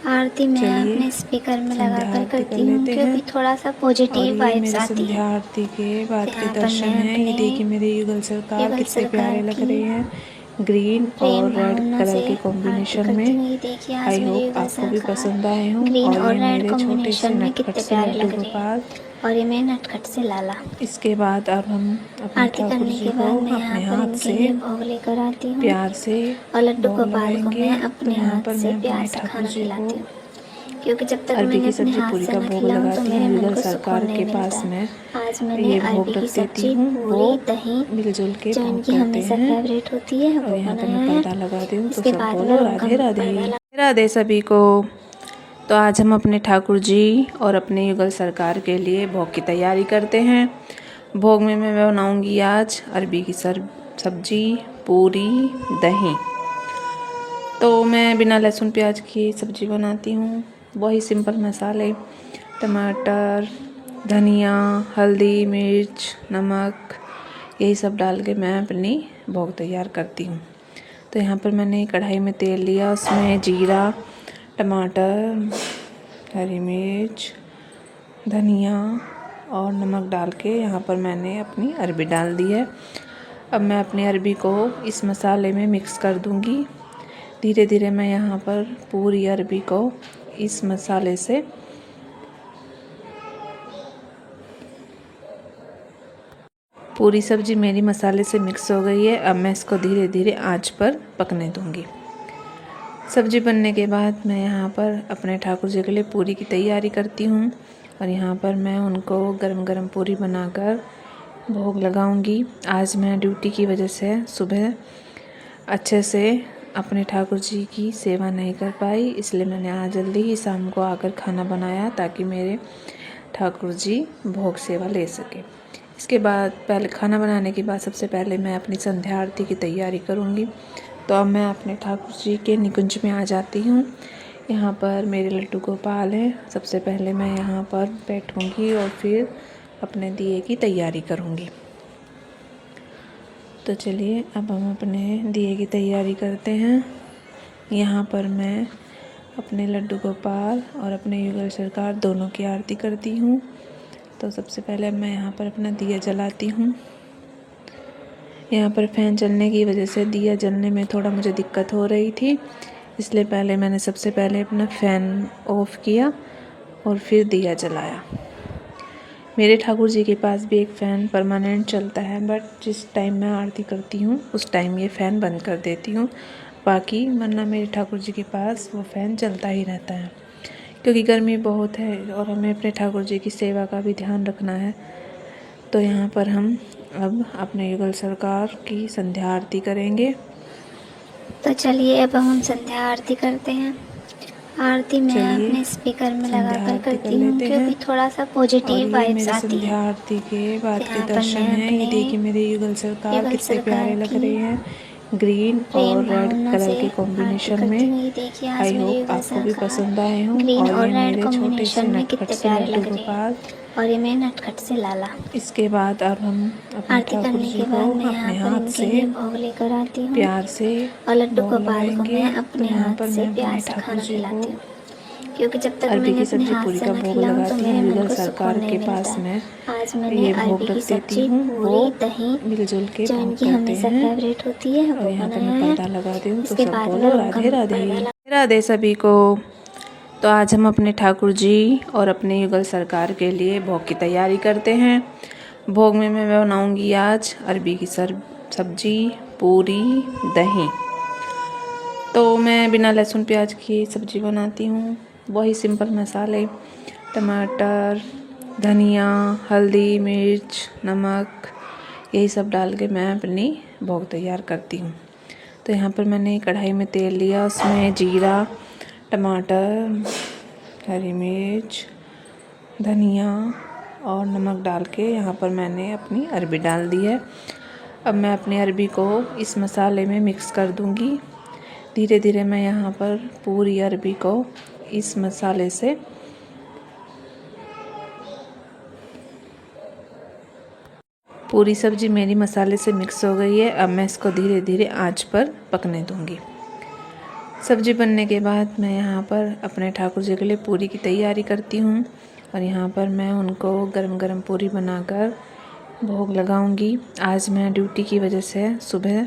आरती मैं अपने स्पीकर में लगाकर करती हूँ, क्योंकि थोड़ा सा पॉजिटिव वाइब्स आती है। संध्या आरती के बाद के दर्शन हैं। ये देखिए मेरे युगल सरकार कितने प्यारे लग रहे हैं, ग्रीन और रेड कलर के कॉम्बिनेशन में। आई होप आपको भी पसंद आए हों। ग्रीन और और ये रेड मेरे छोटे से कॉम्बिनेशन में नटखट कितने से प्यारे लड्डू लग रहे गोपाल। हैं। और ये मेरे नटखट से लाला। इसके बाद अब हम अपने आरती ठाकुर करने जी के को बाद मैं अपने यहाँ पर हाथ इनके से लिए भोग लेकर आती हूँ प्यार से और लड्डू भोग गोपाल को लगाएंगे। मैं तो अपने यहाँ हाथ पर से मैं प्यार अपने से ठाकुर खाना जी को खिलाती हूँ, क्योंकि जब तक अरबी मैंने की अपने सब्जी हाथ पूरी से का न भोग खिलाऊं तो लगाती मेरे हूँ। मन युगल को सरकार सुकून नहीं के मिलता। पास में आज मैंने ये अरबी भोग की रख देती सब्जी, हूँ। वो पूरी, दही मिलजुल के जो भोग इनकी करते हमेशा हैं। फेवरेट होती है और वो यहाँ पर बनाया मैं है। पर्दा लगा दी हूँ, तो इसके सब बाद बोलो मैं राधे राधे। पर्दा राधे सभी को। तो आज हम अपने ठाकुर जी और अपने युगल सरकार के लिए भोग की तैयारी करते हैं। भोग में मैं बनाऊंगी आज अरबी की सब्जी, पूरी, दही। तो मैं बिना लहसुन प्याज की सब्ज़ी बनाती हूँ। वही सिंपल मसाले, टमाटर, धनिया, हल्दी, मिर्च, नमक, यही सब डाल के मैं अपनी भोग तैयार करती हूँ। तो यहाँ पर मैंने कढ़ाई में तेल लिया, उसमें जीरा, टमाटर, हरी मिर्च, धनिया और नमक डाल के यहाँ पर मैंने अपनी अरबी डाल दी है। अब मैं अपनी अरबी को इस मसाले में मिक्स कर दूँगी। धीरे धीरे मैं यहाँ पर पूरी अरबी को इस मसाले से पूरी सब्ज़ी मेरी मसाले से मिक्स हो गई है। अब मैं इसको धीरे धीरे आंच पर पकने दूँगी। सब्ज़ी बनने के बाद मैं यहाँ पर अपने ठाकुर जी के लिए पूरी की तैयारी करती हूँ और यहाँ पर मैं उनको गरम गरम पूरी बनाकर भोग लगाऊंगी। आज मैं ड्यूटी की वजह से सुबह अच्छे से अपने ठाकुर जी की सेवा नहीं कर पाई, इसलिए मैंने आज जल्दी ही शाम को आकर खाना बनाया ताकि मेरे ठाकुर जी भोग सेवा ले सके। इसके बाद पहले खाना बनाने के बाद सबसे पहले मैं अपनी संध्या आरती की तैयारी करूँगी। तो अब मैं अपने ठाकुर जी के निकुंज में आ जाती हूँ। यहाँ पर मेरे लड्डू गोपाल हैं। सबसे पहले मैं यहाँ पर बैठूँगी और फिर अपने दिए की तैयारी करूँगी। तो चलिए अब हम अपने दिए की तैयारी करते हैं। यहाँ पर मैं अपने लड्डू गोपाल और अपने युगल सरकार दोनों की आरती करती हूँ। तो सबसे पहले मैं यहाँ पर अपना दिया जलाती हूँ। यहाँ पर फ़ैन चलने की वजह से दिया जलने में थोड़ा मुझे दिक्कत हो रही थी, इसलिए पहले मैंने सबसे पहले अपना फ़ैन ऑफ़ किया और फिर दिया जलाया। मेरे ठाकुर जी के पास भी एक फ़ैन परमानेंट चलता है, बट जिस टाइम मैं आरती करती हूँ उस टाइम ये फ़ैन बंद कर देती हूँ। बाकी वरना मेरे ठाकुर जी के पास वो फ़ैन चलता ही रहता है, क्योंकि गर्मी बहुत है और हमें अपने ठाकुर जी की सेवा का भी ध्यान रखना है। तो यहाँ पर हम अब अपने युगल सरकार की संध्या आरती करेंगे। तो चलिए अब हम संध्या आरती करते हैं। आरती मैं अपने स्पीकर में लगाकर करती हूँ, क्योंकि थोड़ा सा पॉजिटिव वाइब्स आती है। संध्या आरती के बाद के दर्शन हैं। ये देखिए मेरे युगल सरकार कितने प्यारे लग रहे हैं, ग्रीन और रेड कलर के कॉम्बिनेशन में। आई होप आपको भी पसंद आए हों। ग्रीन और और ये रेड मेरे छोटे से कॉम्बिनेशन में नटखट कितने से प्यारे लड्डू लग रहे गोपाल। हैं। और ये मेरे नटखट से लाला। इसके बाद अब हम अपने आरती ठाकुर करने जी के को बाद मैं अपने यहाँ पर हाथ इनके से लिए भोग लेकर आती हूँ प्यार से और लड्डू भोग गोपाल को लगाएंगे। मैं अपने तो यहाँ हाथ पर से मैं प्यार अपने से ठाकुर खाना जी खिलाती को हूँ, क्योंकि जब तक अरबी मैंने की अपने सब्जी हाथ पूरी से का न भोग खिलाऊं तो लगाती मेरे हूँ। मन युगल को सरकार सुकून के नहीं पास मिलता। में आज मैंने ये अरबी भोग की रख देती सब्जी, हूँ। वो पूरी, दही मिलजुल के जो भोग इनकी करते हमेशा हैं। फेवरेट होती है और वो यहाँ पर बनाया मैं है। पर्दा लगा दी हूँ, तो इसके सब बाद बोलो मैं राधे उनका राधे। राधे सभी को। तो आज हम अपने ठाकुर जी और अपने युगल सरकार के लिए भोग की तैयारी करते हैं। भोग में मैं बनाऊंगी आज अरबी की सब्जी, पूरी, दही। तो मैं बिना लहसुन प्याज की सब्ज़ी बनाती हूँ। वही सिंपल मसाले, टमाटर, धनिया, हल्दी, मिर्च, नमक, यही सब डाल के मैं अपनी भोग तैयार करती हूँ। तो यहाँ पर मैंने कढ़ाई में तेल लिया, उसमें जीरा, टमाटर, हरी मिर्च, धनिया और नमक डाल के यहाँ पर मैंने अपनी अरबी डाल दी है। अब मैं अपनी अरबी को इस मसाले में मिक्स कर दूँगी। धीरे धीरे मैं यहाँ पर पूरी अरबी को इस मसाले से पूरी सब्ज़ी मेरी मसाले से मिक्स हो गई है। अब मैं इसको धीरे धीरे आंच पर पकने दूँगी। सब्ज़ी बनने के बाद मैं यहाँ पर अपने ठाकुर जी के लिए पूरी की तैयारी करती हूँ और यहाँ पर मैं उनको गरम गरम पूरी बनाकर भोग लगाऊंगी। आज मैं ड्यूटी की वजह से सुबह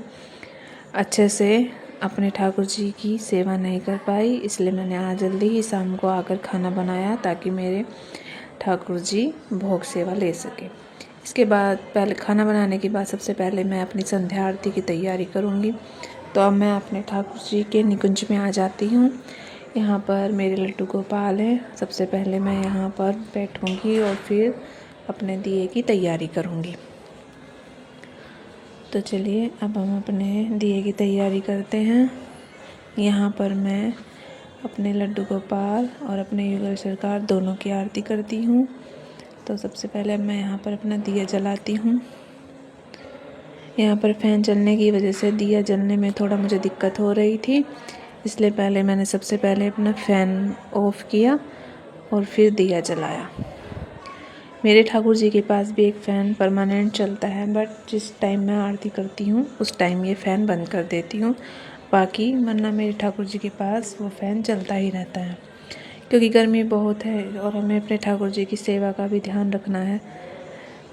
अच्छे से अपने ठाकुर जी की सेवा नहीं कर पाई, इसलिए मैंने आज जल्दी ही शाम को आकर खाना बनाया ताकि मेरे ठाकुर जी भोग सेवा ले सके। इसके बाद पहले खाना बनाने के बाद सबसे पहले मैं अपनी संध्या आरती की तैयारी करूंगी। तो अब मैं अपने ठाकुर जी के निकुंज में आ जाती हूँ। यहाँ पर मेरे लड्डू गोपाल हैं। सबसे पहले मैं यहाँ पर बैठूंगी और फिर अपने दिए की तैयारी करूँगी। तो चलिए अब हम अपने दिए की तैयारी करते हैं। यहाँ पर मैं अपने लड्डू गोपाल और अपने युगल सरकार दोनों की आरती करती हूँ। तो सबसे पहले मैं यहाँ पर अपना दिया जलाती हूँ। यहाँ पर फ़ैन चलने की वजह से दिया जलने में थोड़ा मुझे दिक्कत हो रही थी, इसलिए पहले मैंने सबसे पहले अपना फ़ैन ऑफ़ किया और फिर दिया जलाया। मेरे ठाकुर जी के पास भी एक फ़ैन परमानेंट चलता है, बट जिस टाइम मैं आरती करती हूँ उस टाइम ये फ़ैन बंद कर देती हूँ। बाकी वरना मेरे ठाकुर जी के पास वो फ़ैन चलता ही रहता है, क्योंकि गर्मी बहुत है और हमें अपने ठाकुर जी की सेवा का भी ध्यान रखना है।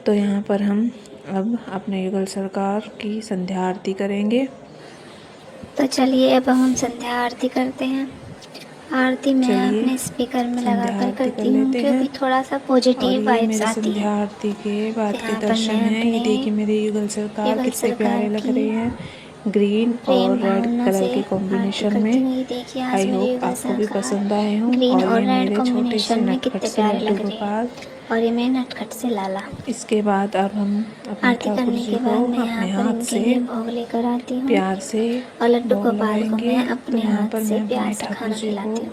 तो यहाँ पर हम अब अपने युगल सरकार की संध्या आरती करेंगे। तो चलिए अब हम संध्या आरती करते हैं। आरती मैं अपने स्पीकर में लगाकर करती हूँ क्योंकि थोड़ा सा पॉजिटिव वाइब्स आती है। संध्या आरती के बाद के दर्शन हैं। ये देखिए मेरे युगल सरकार कितने प्यारे लग रहे हैं, ग्रीन और रेड कलर के कॉम्बिनेशन में। आई होप आपको भी पसंद आए हों। और ये मेरे छोटे से नटखट से लड्डू गोपाल और ये मैं नटखट से लाला। इसके बाद अब हम अपने ठाकुर जी को अपने हाथ से भोग लेकर आती हूँ प्यार से और लड्डू भोग गोपाल को मैं अपने तो यहाँ हाथ पर से मैं प्यार अपने से ठाकुर खाना जी खिलाती को हूँ,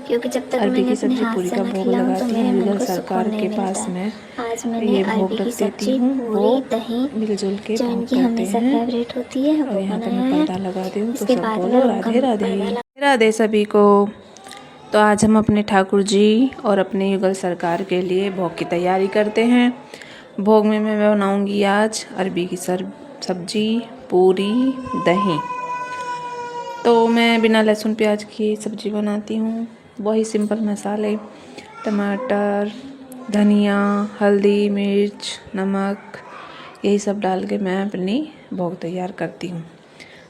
क्योंकि जब तक अरबी मैंने की अपने सब्जी हाथ पूरी से का न भोग खिलाऊं तो लगाती मेरे हूँ। मन युगल को सरकार सुकून नहीं के पास मिलता। मैं आज मैंने ये भोग अरबी की रख देती सब्जी, हूँ। वो पूरी, दही मिलजुल के जो भोग इनकी करते हमेशा हैं। फेवरेट होती है और वो यहाँ पर बनाया मैं है। पर्दा लगा दी हूँ, तो इसके सब बाद बोलो राधे राधे। राधे सभी को। तो आज हम अपने ठाकुर जी और अपने युगल सरकार के लिए भोग की तैयारी करते हैं। भोग में मैं बनाऊंगी आज अरबी की सब्जी, पूरी, दही। तो मैं बिना लहसुन प्याज की सब्ज़ी बनाती हूँ। वही सिंपल मसाले, टमाटर, धनिया, हल्दी, मिर्च, नमक, यही सब डाल के मैं अपनी भोग तैयार करती हूँ।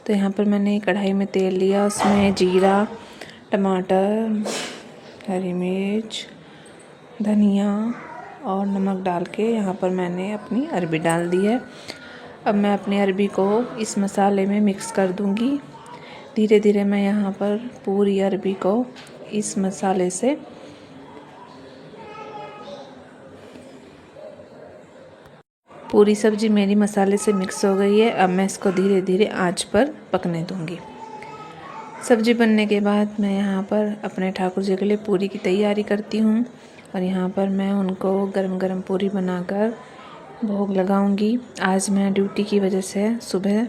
तो यहाँ पर मैंने कढ़ाई में तेल लिया, उसमें जीरा, टमाटर, हरी मिर्च, धनिया और नमक डाल के यहाँ पर मैंने अपनी अरबी डाल दी है। अब मैं अपनी अरबी को इस मसाले में मिक्स कर दूँगी। धीरे धीरे मैं यहाँ पर पूरी अरबी को इस मसाले से पूरी सब्ज़ी मेरी मसाले से मिक्स हो गई है। अब मैं इसको धीरे धीरे आंच पर पकने दूँगी। सब्ज़ी बनने के बाद मैं यहाँ पर अपने ठाकुर जी के लिए पूरी की तैयारी करती हूँ और यहाँ पर मैं उनको गरम गरम पूरी बनाकर भोग लगाऊंगी। आज मैं ड्यूटी की वजह से सुबह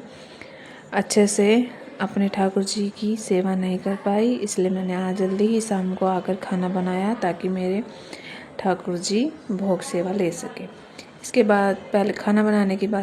अच्छे से अपने ठाकुर जी की सेवा नहीं कर पाई, इसलिए मैंने आज जल्दी ही शाम को आकर खाना बनाया ताकि मेरे ठाकुर जी भोग सेवा ले सके। इसके बाद पहले खाना बनाने के बाद